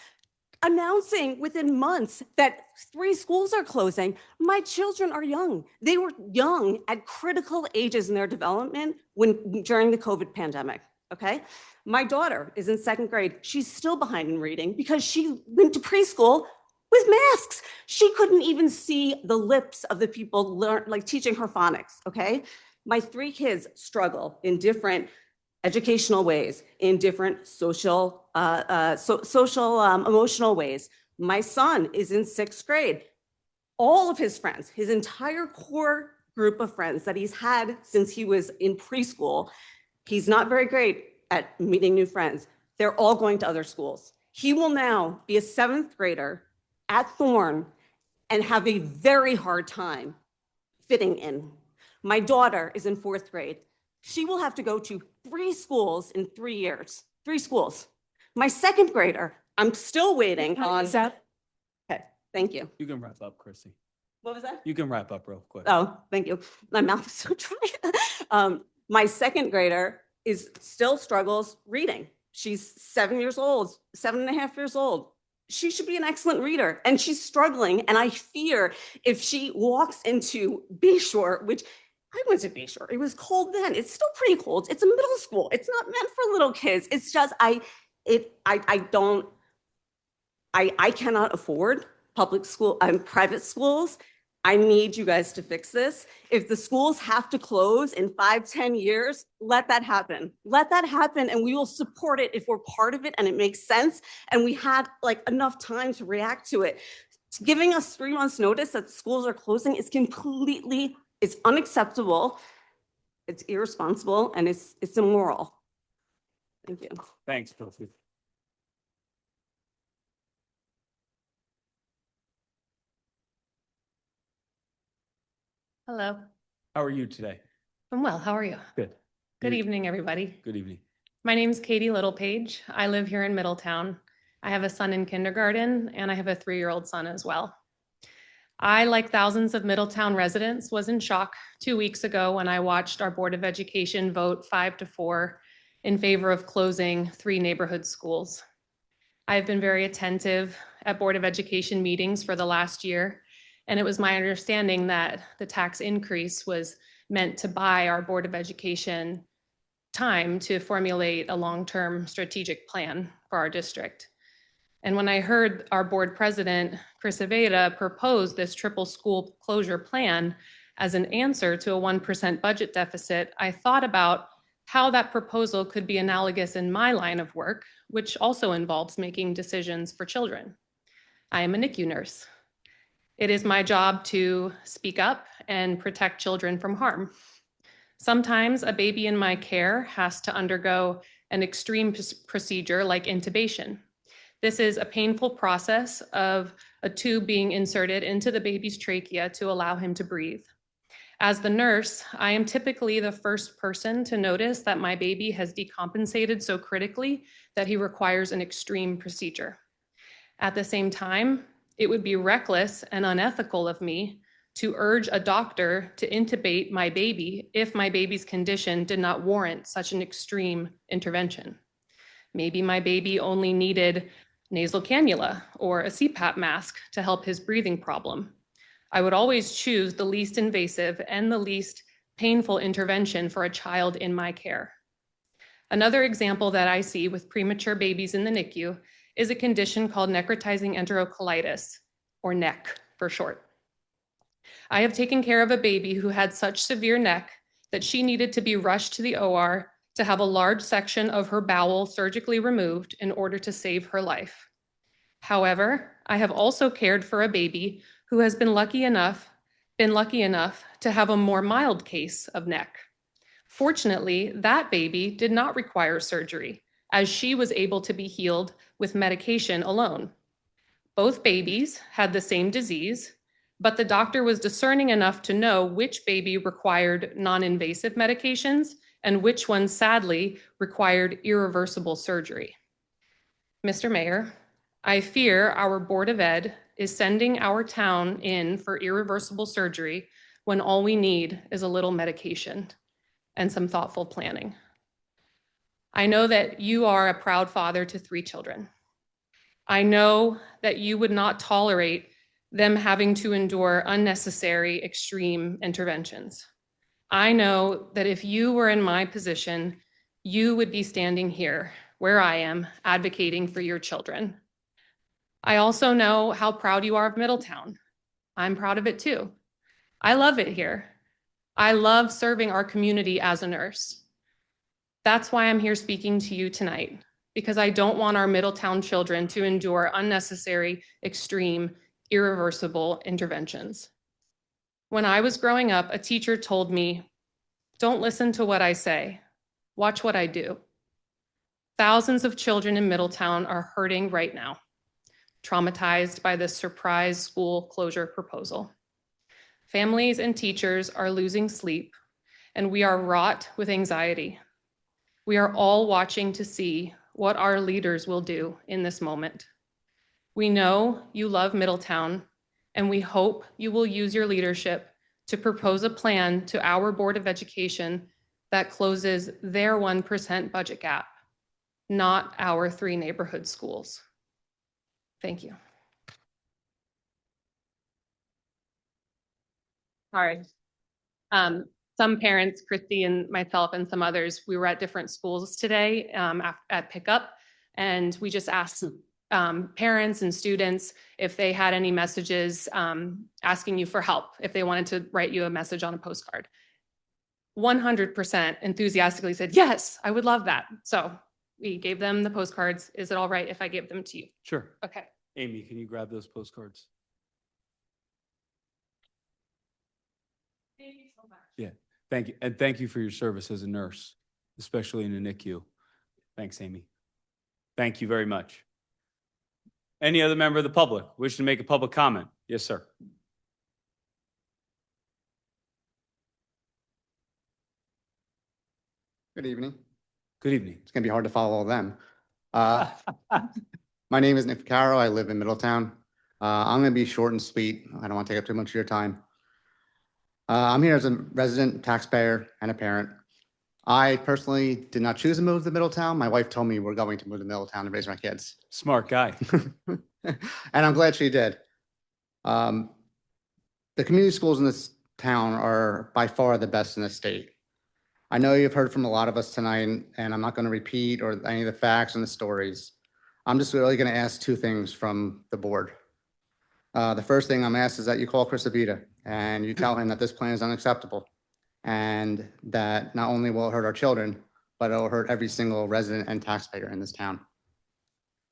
Announcing within months that 3 schools are closing. My children are young. They were young at critical ages in their development during the COVID pandemic, okay? My daughter is in 2nd grade. She's still behind in reading because she went to preschool with masks. She couldn't even see the lips of the people teaching her phonics, okay? My 3 kids struggle in different educational ways, in different social, emotional ways. My son is in 6th grade. All of his friends, his entire core group of friends that he's had since he was in preschool, he's not very great at meeting new friends. They're all going to other schools. He will now be a 7th grader at Thorne and have a very hard time fitting in. My daughter is in 4th grade. She will have to go to 3 schools in 3 years. 3 schools. My 2nd grader, I'm still waiting on. Okay, thank you. You can wrap up, Chrissy. What was that? You can wrap up real quick. Oh, thank you. My mouth is so dry. My 2nd grader still struggles reading. She's 7 years old, 7.5 years old. She should be an excellent reader, and she's struggling. And I fear if she walks into Bayshore, which I went to Bayshore, it was cold then. It's still pretty cold. It's a middle school. It's not meant for little kids. It's just, I cannot afford public school and private schools. I need you guys to fix this. If the schools have to close in 5-10 years, let that happen. Let that happen, and we will support it if we're part of it and it makes sense and we had enough time to react to it. Giving us 3 months notice that schools are closing is it's unacceptable, it's irresponsible, and it's immoral. Thank you. Thanks, Kelsey. Hello, How are you today? I'm well. How are you? Good. Good You- evening, everybody. Good evening. My name's Katie Littlepage. I live here in Middletown. I have a son in kindergarten and I have a 3-year-old son as well. I, like thousands of Middletown residents, was in shock 2 weeks ago when I watched our Board of Education vote 5-4 in favor of closing 3 neighborhood schools. I've been very attentive at Board of Education meetings for the last year, and it was my understanding that the tax increase was meant to buy our Board of Education time to formulate a long-term strategic plan for our district. And when I heard our board president, Chris Aveda, propose this triple school closure plan as an answer to a 1% budget deficit, I thought about how that proposal could be analogous in my line of work, which also involves making decisions for children. I am a NICU nurse. It is my job to speak up and protect children from harm. Sometimes a baby in my care has to undergo an extreme procedure like intubation. This is a painful process of a tube being inserted into the baby's trachea to allow him to breathe. As the nurse, I am typically the first person to notice that my baby has decompensated so critically that he requires an extreme procedure. At the same time, it would be reckless and unethical of me to urge a doctor to intubate my baby if my baby's condition did not warrant such an extreme intervention. Maybe my baby only needed nasal cannula or a CPAP mask to help his breathing problem. I would always choose the least invasive and the least painful intervention for a child in my care. Another example that I see with premature babies in the NICU is a condition called necrotizing enterocolitis, or NEC for short. I have taken care of a baby who had such severe NEC that she needed to be rushed to the OR to have a large section of her bowel surgically removed in order to save her life. However, I have also cared for a baby who has been lucky enough to have a more mild case of neck. Fortunately, that baby did not require surgery, as she was able to be healed with medication alone. Both babies had the same disease, but the doctor was discerning enough to know which baby required non-invasive medications and which one sadly required irreversible surgery. Mr. Mayor, I fear our Board of Ed is sending our town in for irreversible surgery when all we need is a little medication and some thoughtful planning. I know that you are a proud father to 3 children. I know that you would not tolerate them having to endure unnecessary extreme interventions. I know that if you were in my position, you would be standing here where I am advocating for your children. I also know how proud you are of Middletown. I'm proud of it too. I love it here. I love serving our community as a nurse. That's why I'm here speaking to you tonight, because I don't want our Middletown children to endure unnecessary, extreme, irreversible interventions. When I was growing up, a teacher told me, "Don't listen to what I say, watch what I do." Thousands of children in Middletown are hurting right now, traumatized by this surprise school closure proposal. Families and teachers are losing sleep, and we are wrought with anxiety. We are all watching to see what our leaders will do in this moment. We know you love Middletown, and we hope you will use your leadership to propose a plan to our Board of Education that closes their 1% budget gap, not our 3 neighborhood schools. Thank you. All right. Some parents, Christy and myself and some others, we were at different schools today at pickup, and we just asked parents and students if they had any messages asking you for help, if they wanted to write you a message on a postcard. 100% enthusiastically said, yes, I would love that. So we gave them the postcards. Is it all right if I give them to you? Sure. Okay. Amy, can you grab those postcards? Thank you so much. Yeah, thank you. And thank you for your service as a nurse, especially in the NICU. Thanks, Amy. Thank you very much. Any other member of the public wishing to make a public comment? Yes, sir. Good evening. Good evening. It's going to be hard to follow all them. My name is Nick Caro. I live in Middletown. I'm going to be short and sweet. I don't want to take up too much of your time. I'm here as a resident, taxpayer, and a parent. I personally did not choose to move to Middletown. My wife told me we're going to move to Middletown to raise my kids. Smart guy. And I'm glad she did. The community schools in this town are by far the best in the state. I know you've heard from a lot of us tonight, and I'm not going to repeat or any of the facts and the stories. I'm just really going to ask 2 things from the board. The first thing I'm asked is that you call Chris Abita and you tell him that this plan is unacceptable and that not only will it hurt our children, but it will hurt every single resident and taxpayer in this town.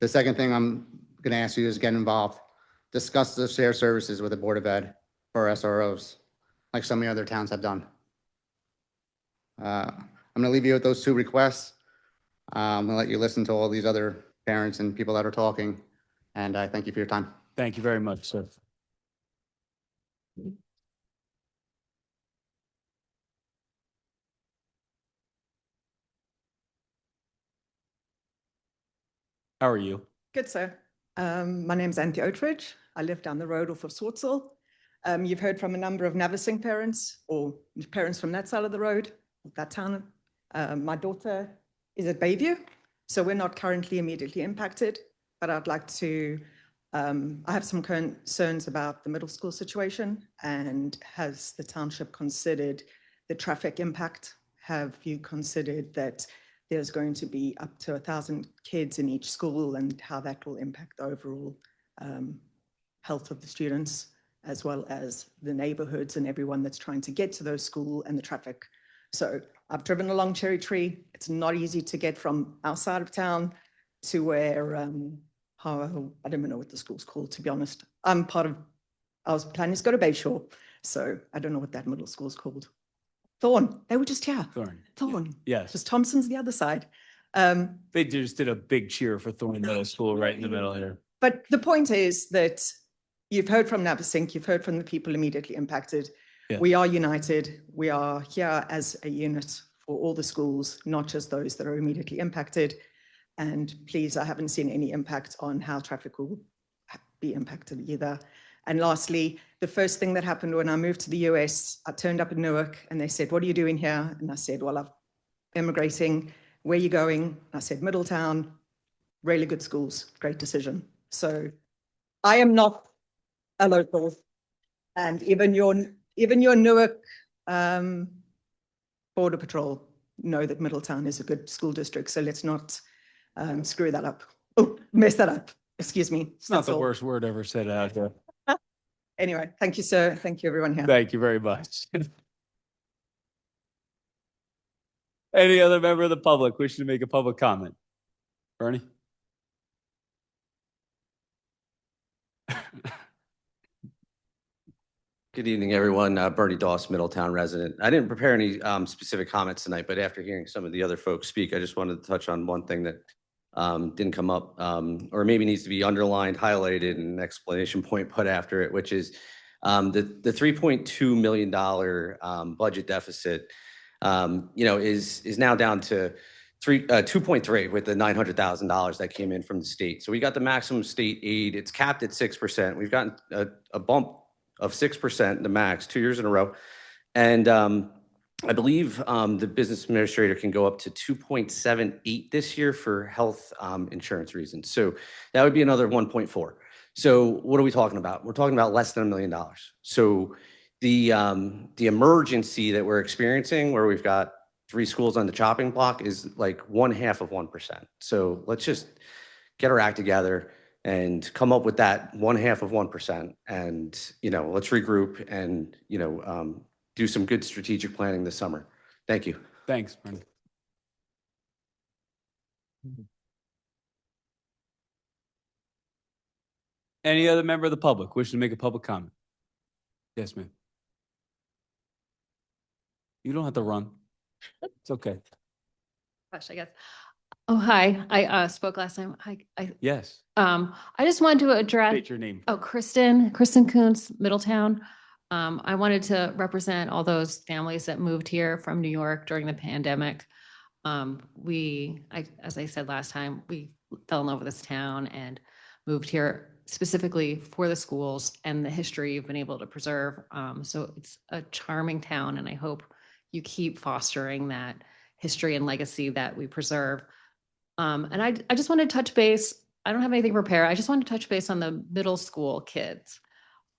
The second thing I'm going to ask you is get involved. Discuss the shared services with the Board of Ed for SROs, like so many other towns have done. I'm going to leave you with those 2 requests. I'm going to let you listen to all these other parents and people that are talking, and I thank you for your time. Thank you very much, sir. How are you? Good, sir. My name's Anthea Oatridge. I live down the road off of Swartsville. You've heard from a number of Navasink parents or parents from that side of the road, that town. My daughter is at Bayview, so we're not currently immediately impacted, but I'd like to, I have some concerns about the middle school situation, and has the township considered the traffic impact? Have you considered that there's going to be up to 1,000 kids in each school and how that will impact the overall health of the students, as well as the neighborhoods and everyone that's trying to get to those schools and the traffic? So I've driven along Cherry Tree. It's not easy to get from outside of town to where, I don't even know what the school's called, to be honest. I'm part of I was planning to go to Bayshore, so I don't know what that middle school is called. Thorn. They were just here. Thorn. Yes. Just Thompson's the other side. They just did a big cheer for Thorn Middle School right in the middle here. But the point is that you've heard from Navasink, you've heard from the people immediately impacted. Yeah. We are united. We are here as a unit for all the schools, not just those that are immediately impacted. And please, I haven't seen any impact on how traffic will be impacted either. And lastly, the first thing that happened when I moved to the US, I turned up in Newark and they said, "What are you doing here?" And I said, "Well, I'm immigrating. Where are you going?" I said, "Middletown, really good schools, great decision." So I am not a local, and even your Newark Border Patrol know that Middletown is a good school district. So let's not screw that up. Oh, mess that up. Excuse me. It's not the worst word ever said out there. Anyway, thank you, sir. Thank you, everyone here. Thank you very much. Any other member of the public wishing to make a public comment? Bernie? Good evening, everyone. Bernie Doss, Middletown resident. I didn't prepare any specific comments tonight, but after hearing some of the other folks speak, I just wanted to touch on one thing that didn't come up or maybe needs to be underlined, highlighted, and an explanation point put after it, which is the $3.2 million budget deficit, is now down to 2.3 with the $900,000 that came in from the state. So we got the maximum state aid. It's capped at 6%. We've gotten a bump of 6%, the max, 2 years in a row. And I believe the business administrator can go up to 2.78 this year for health insurance reasons. So that would be another 1.4. So what are we talking about? We're talking about less than $1 million. So the emergency that we're experiencing, where we've got 3 schools on the chopping block, is like 1/2%. So let's just get our act together and come up with that 1/2%. And, let's regroup and, do some good strategic planning this summer. Thank you. Thanks, Bernie. Any other member of the public wishing to make a public comment? Yes, ma'am. You don't have to run. It's okay. Gosh, I guess. Oh, hi. I spoke last time. Yes. I just wanted to address. State your name. Oh, Kristen Kuntz, Middletown. I wanted to represent all those families that moved here from New York during the pandemic. As I said last time, we fell in love with this town and moved here specifically for the schools and the history you've been able to preserve. So it's a charming town, and I hope you keep fostering that history and legacy that we preserve. And I just want to touch base. I don't have anything prepared. I just want to touch base on the middle school kids.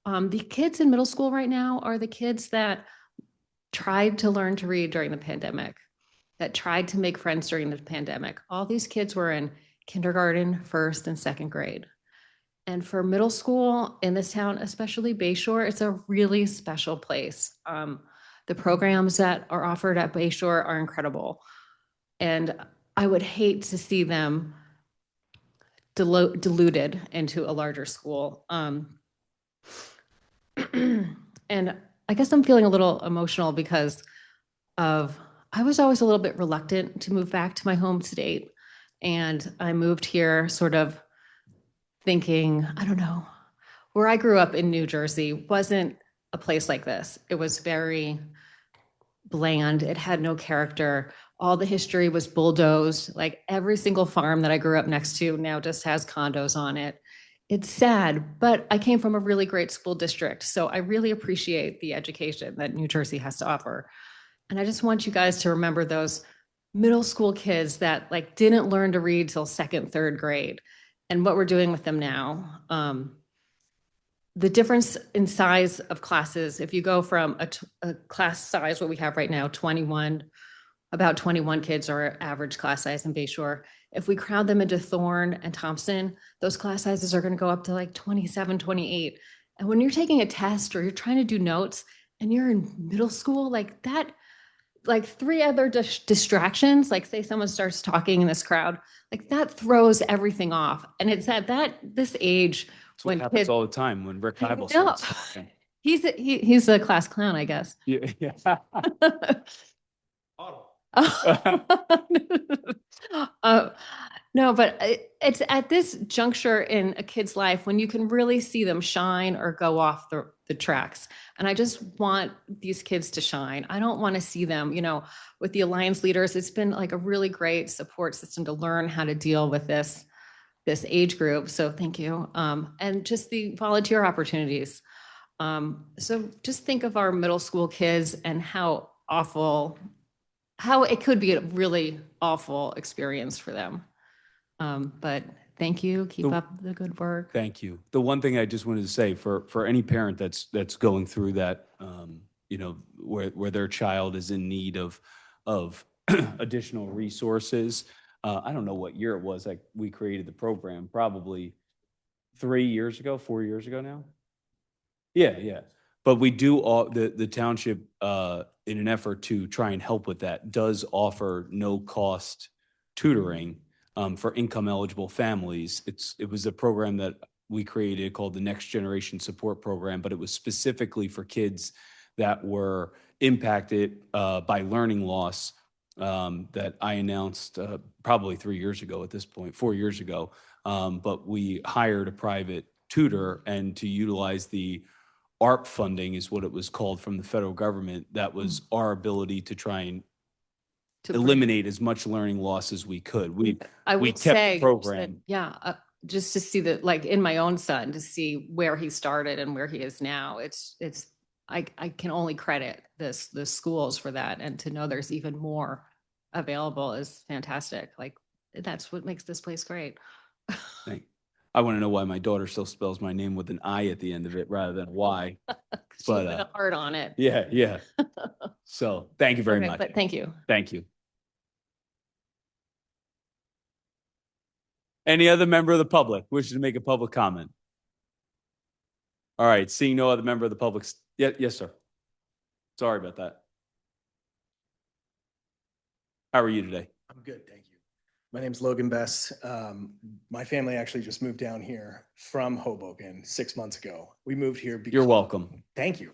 The kids in middle school right now are the kids that tried to learn to read during the pandemic, that tried to make friends during the pandemic. All these kids were in kindergarten, 1st and 2nd grade. And for middle school in this town, especially Bayshore, it's a really special place. The programs that are offered at Bayshore are incredible. And I would hate to see them diluted into a larger school. And I guess I'm feeling a little emotional because I was always a little bit reluctant to move back to my home state. And I moved here sort of thinking, I don't know, where I grew up in New Jersey wasn't a place like this. It was very bland. It had no character. All the history was bulldozed. Like every single farm that I grew up next to now just has condos on it. It's sad, but I came from a really great school district. So I really appreciate the education that New Jersey has to offer. And I just want you guys to remember those middle school kids that didn't learn to read till 2nd, 3rd grade, and what we're doing with them now. The difference in size of classes, if you go from a class size, what we have right now, about 21 kids are our average class size in Bayshore. If we crowd them into Thorn and Thompson, those class sizes are going to go up to 27, 28. And when you're taking a test or you're trying to do notes and you're in middle school, that, 3 other distractions, say someone starts talking in this crowd, that throws everything off. And it's at this age That's what when happens kids. all the time when Rick Heibel No. starts talking. He's a class clown, I guess. Yeah, yeah. Uh, no, but it's at this juncture in a kid's life when you can really see them shine or go off the tracks. And I just want these kids to shine. I don't want to see them, with the Alliance leaders, it's been like a really great support system to learn how to deal with this age group. So thank you. And just the volunteer opportunities. So just think of our middle school kids and how it could be a really awful experience for them. But thank you. Keep up the good work. Thank you. The one thing I just wanted to say for any parent that's going through that, where their child is in need of additional resources. I don't know what year it was like we created the program, probably 4 years ago now. Yeah. But we do the township, in an effort to try and help with that, does offer no cost tutoring for income eligible families. It was a program that we created called the Next Generation Support Program, but it was specifically for kids that were impacted by learning loss that I announced probably 3 years ago at this point, 4 years ago. But we hired a private tutor, and to utilize the ARP funding is what it was called from the federal government. That was our ability to try and eliminate as much learning loss as we could. We would kept say the program. Just to see that, like in my own son, to see where he started and where he is now. I can only credit the schools for that, and to know there's even more available is fantastic. Like that's what makes this place great. I want to know why my daughter still spells my name with an I at the end of it rather than a Y. She put a heart on it. Yeah. So thank you very Okay, much. but thank you. Thank you. Any other member of the public wishes to make a public comment? All right, seeing no other member of the public. Yes, sir. Sorry about that. How are you today? I'm good, thank you. My name's Logan Best. My family actually just moved down here from Hoboken 6 months ago. We moved here because— You're welcome. Thank you.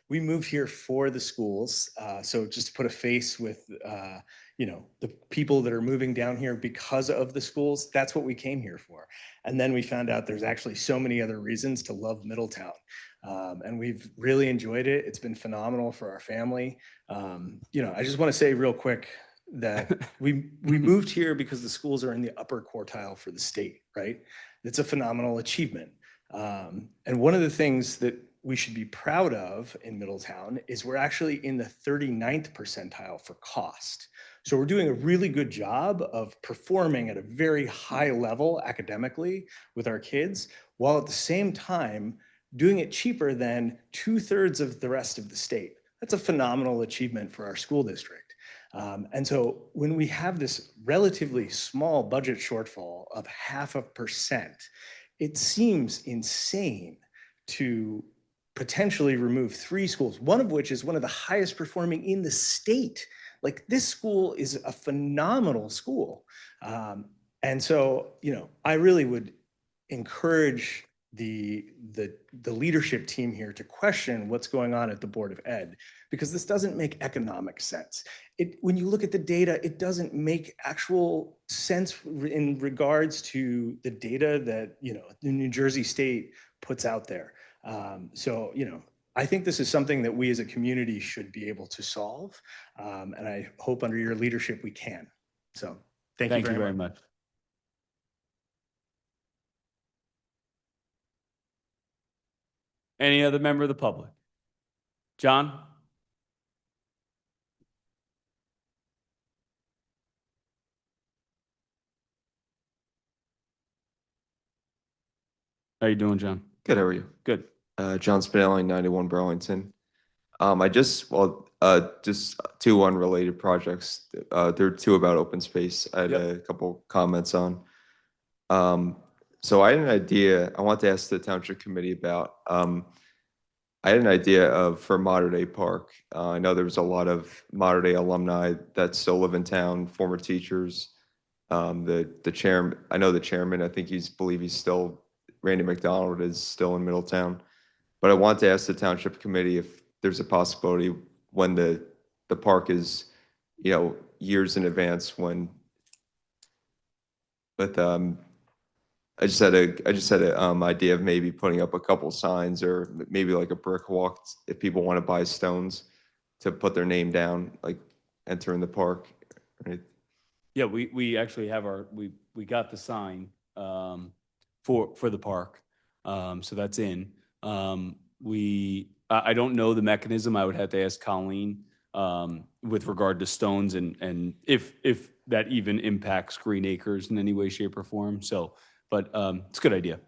We moved here for the schools. So just to put a face with, the people that are moving down here because of the schools, that's what we came here for. And then we found out there's actually so many other reasons to love Middletown. And we've really enjoyed it. It's been phenomenal for our family. I just want to say real quick that we moved here because the schools are in the upper quartile for the state, right? It's a phenomenal achievement. And one of the things that we should be proud of in Middletown is we're actually in the 39th percentile for cost. So we're doing a really good job of performing at a very high level academically with our kids, while at the same time doing it cheaper than 2/3 of the rest of the state. That's a phenomenal achievement for our school district. And so when we have this relatively small budget shortfall of 0.5%, it seems insane to potentially remove 3 schools, one of which is one of the highest performing in the state. Like, this school is a phenomenal school. And so, I really would encourage the leadership team here to question what's going on at the Board of Ed, because this doesn't make economic sense. When you look at the data, it doesn't make actual sense in regards to the data that, the New Jersey State puts out there. I think this is something that we as a community should be able to solve. And I hope under your leadership we can. So thank you very much. Any other member of the public? John? How you doing, John? Good, how are you? Good. John Spinelli, 91 Burlington. Just 2 unrelated projects. There are 2 about open space. I had a couple comments on. So I had an idea, I want to ask the Township Committee about, I had an idea for Mater Day Park. I know there was a lot of Mater Day alumni that still live in town, former teachers. The chairman, I know the chairman, I think he's still Randy McDonald is still in Middletown. But I want to ask the township committee if there's a possibility when the park is, years in advance when, but I just had a idea of maybe putting up a couple signs or maybe like a brick walk if people want to buy stones to put their name down, like entering the park. Right? Yeah, we actually have we got the sign for the park. So that's in. I don't know the mechanism. I would have to ask Colleen with regard to stones and if that even impacts Green Acres in any way, shape, or form. So, but it's a good idea.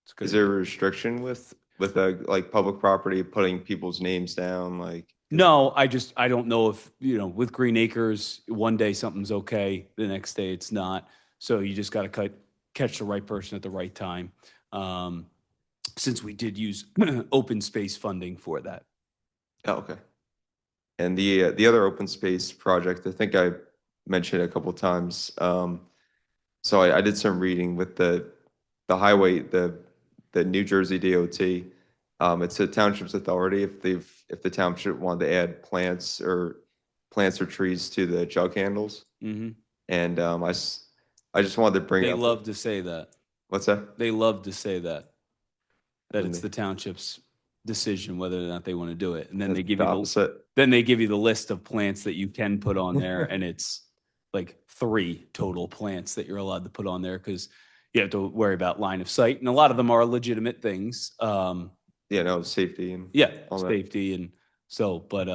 It's a good Is there a restriction with like public property putting people's names down? Like, no, I don't know if, with Green Acres, one day something's okay, the next day it's not. So you just got to catch the right person at the right time. Since we did use open space funding for that. oh, okay. And the other open space project, I think I mentioned a couple times. So I did some reading with the highway, the New Jersey DOT. It's a township's authority if the township wanted to add plants or trees to the jug handles. Mm-hmm. And I just wanted to bring They up. love to say that. What's that? They love to say that it's the township's decision whether or not they want to do it. And then they give you the list of plants that you can put on there, and it's like 3 total plants that you're allowed to put on there because you have to worry about line of sight, and a lot of them are legitimate things. Safety and all that. Safety and so, but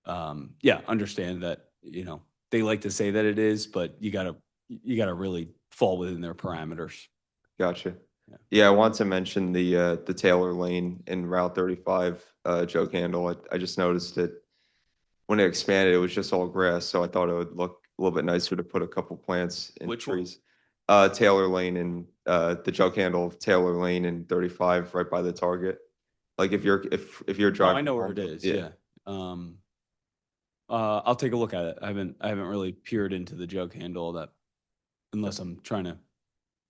understand that they like to say that it is, but you gotta really fall within their parameters. Gotcha. Yeah, I want to mention the Taylor Lane in Route 35 jug handle. I just noticed it when it expanded. It was just all grass, so I thought it would look a little bit nicer to put a couple plants and trees. Taylor Lane and the jug handle of Taylor Lane and 35 right by the Target. Like if you're driving. I know where it is. Yeah. I'll take a look at it. I haven't really peered into the jug handle that unless I'm trying to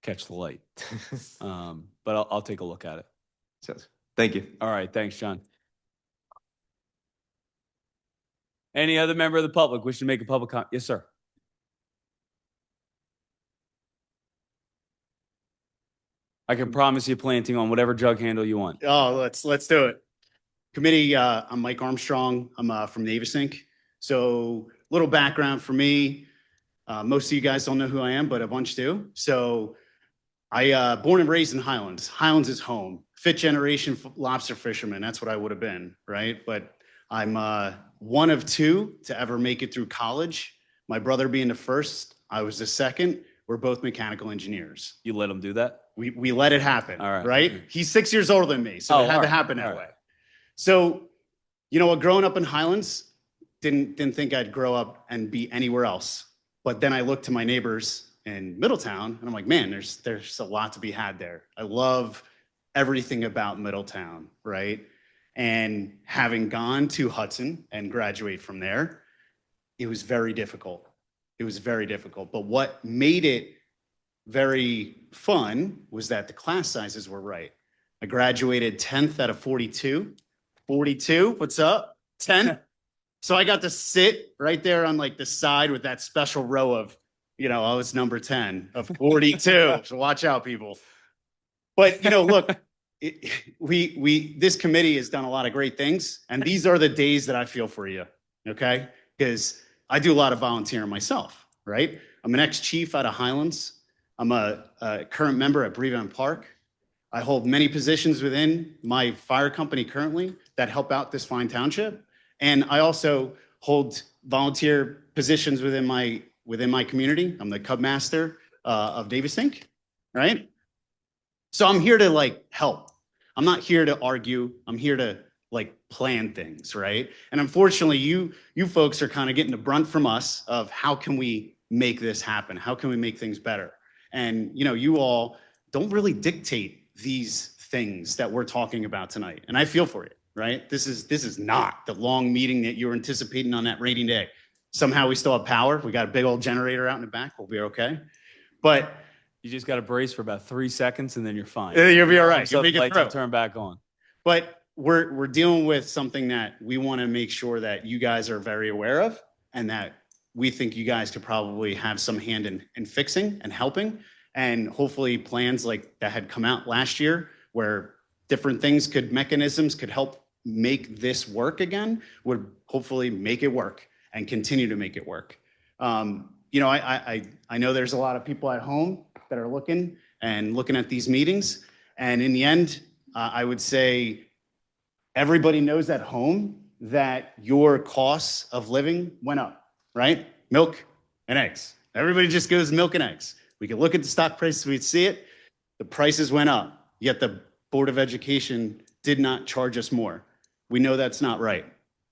catch the light. But I'll take a look at it. Thank you. All right. Thanks, John. Any other member of the public wishing to make a public comment? Yes, sir. I can promise you planting on whatever jug handle you want. Oh, let's do it. Committee, I'm Mike Armstrong. I'm from Navesink. So little background for me. Most of you guys don't know who I am, but a bunch do. So I born and raised in Highlands. Highlands is home. 5th generation lobster fisherman. That's what I would have been, right? But I'm one of 2 to ever make it through college. My brother being the first, I was the second. We're both mechanical engineers. You let him do that? We let it happen, all right. Right? He's 6 years older than me, so it had to happen that way. So, growing up in Highlands, didn't think I'd grow up and be anywhere else. But then I looked to my neighbors in Middletown, and I'm like, man, there's a lot to be had there. I love everything about Middletown, right? And having gone to Hudson and graduate from there, it was very difficult. But what made it very fun was that the class sizes were right. I graduated 10th out of 42. 42, what's up? 10. So I got to sit right there on like the side with that special row of, I was number 10 of 42. So watch out, people. But, look, this committee has done a lot of great things. And these are the days that I feel for you, okay? Because I do a lot of volunteering myself, right? I'm an ex-chief out of Highlands. I'm a current member at Brevan Park. I hold many positions within my fire company currently that help out this fine township. And I also hold volunteer positions within my community. I'm the Cub Master of Navesink, right? So I'm here to help. I'm not here to argue. I'm here to plan things, right? And unfortunately, you folks are kind of getting the brunt from us of how can we make this happen? How can we make things better? And you all don't really dictate these things that we're talking about tonight. And I feel for it, right? This is not the long meeting that you were anticipating on that rainy day. Somehow we still have power. We got a big old generator out in the back. We'll be okay. But You just got to brace for about 3 seconds and then you're fine. You'll be all right. So You'll make it lights will through. turn back on. But we're dealing with something that we want to make sure that you guys are very aware of, and that we think you guys could probably have some hand in fixing and helping. And hopefully plans like that had come out last year where different mechanisms could help make this work again, would hopefully make it work and continue to make it work. You know, I know there's a lot of people at home that are looking at these meetings. And in the end, I would say everybody knows at home that your costs of living went up, right? Milk and eggs. Everybody just goes milk and eggs. We can look at the stock prices, we'd see it. The prices went up, yet the Board of Education did not charge us more. We know that's not right,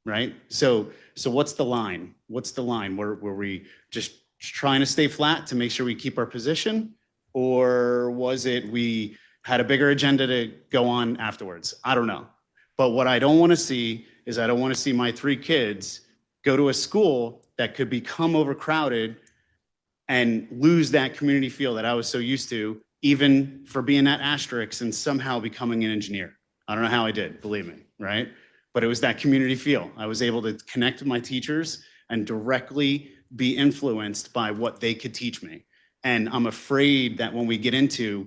right? So what's the line? What's the line? Were we just trying to stay flat to make sure we keep our position? Or was it we had a bigger agenda to go on afterwards? I don't know. But what I don't want to see is I don't want to see my 3 kids go to a school that could become overcrowded and lose that community feel that I was so used to, even for being at Asterix and somehow becoming an engineer. I don't know how I did, believe me, right? But it was that community feel. I was able to connect with my teachers and directly be influenced by what they could teach me. And I'm afraid that when we get into,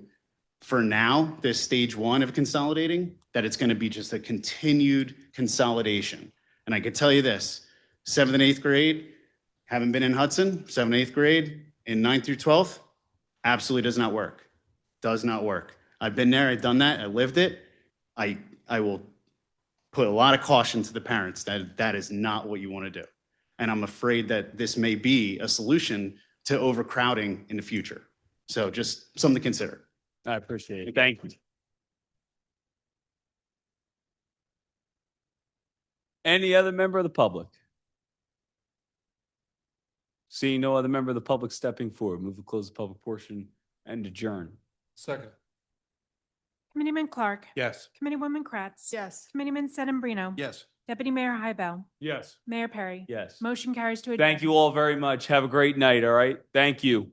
for now, this stage 1 of consolidating, that it's going to be just a continued consolidation. And I could tell you this, 7th and 8th grade, haven't been in Hudson, 7th and 8th grade, in 9th through 12th, absolutely does not work. Does not work. I've been there, I've done that, I lived it. I will put a lot of caution to the parents that that is not what you want to do. And I'm afraid that this may be a solution to overcrowding in the future. So just something to consider. I appreciate it. Thank you. Any other member of the public? Seeing no other member of the public stepping forward, move to close the public portion and adjourn. Second. Committeeman Clark. Yes. Committeewoman Kratz. Yes. Committeeman Sedambrino. Yes. Deputy Mayor Hybel. Yes. Mayor Perry. Yes. Motion carries to adjourn. Thank you all very much. Have a great night, all right? Thank you.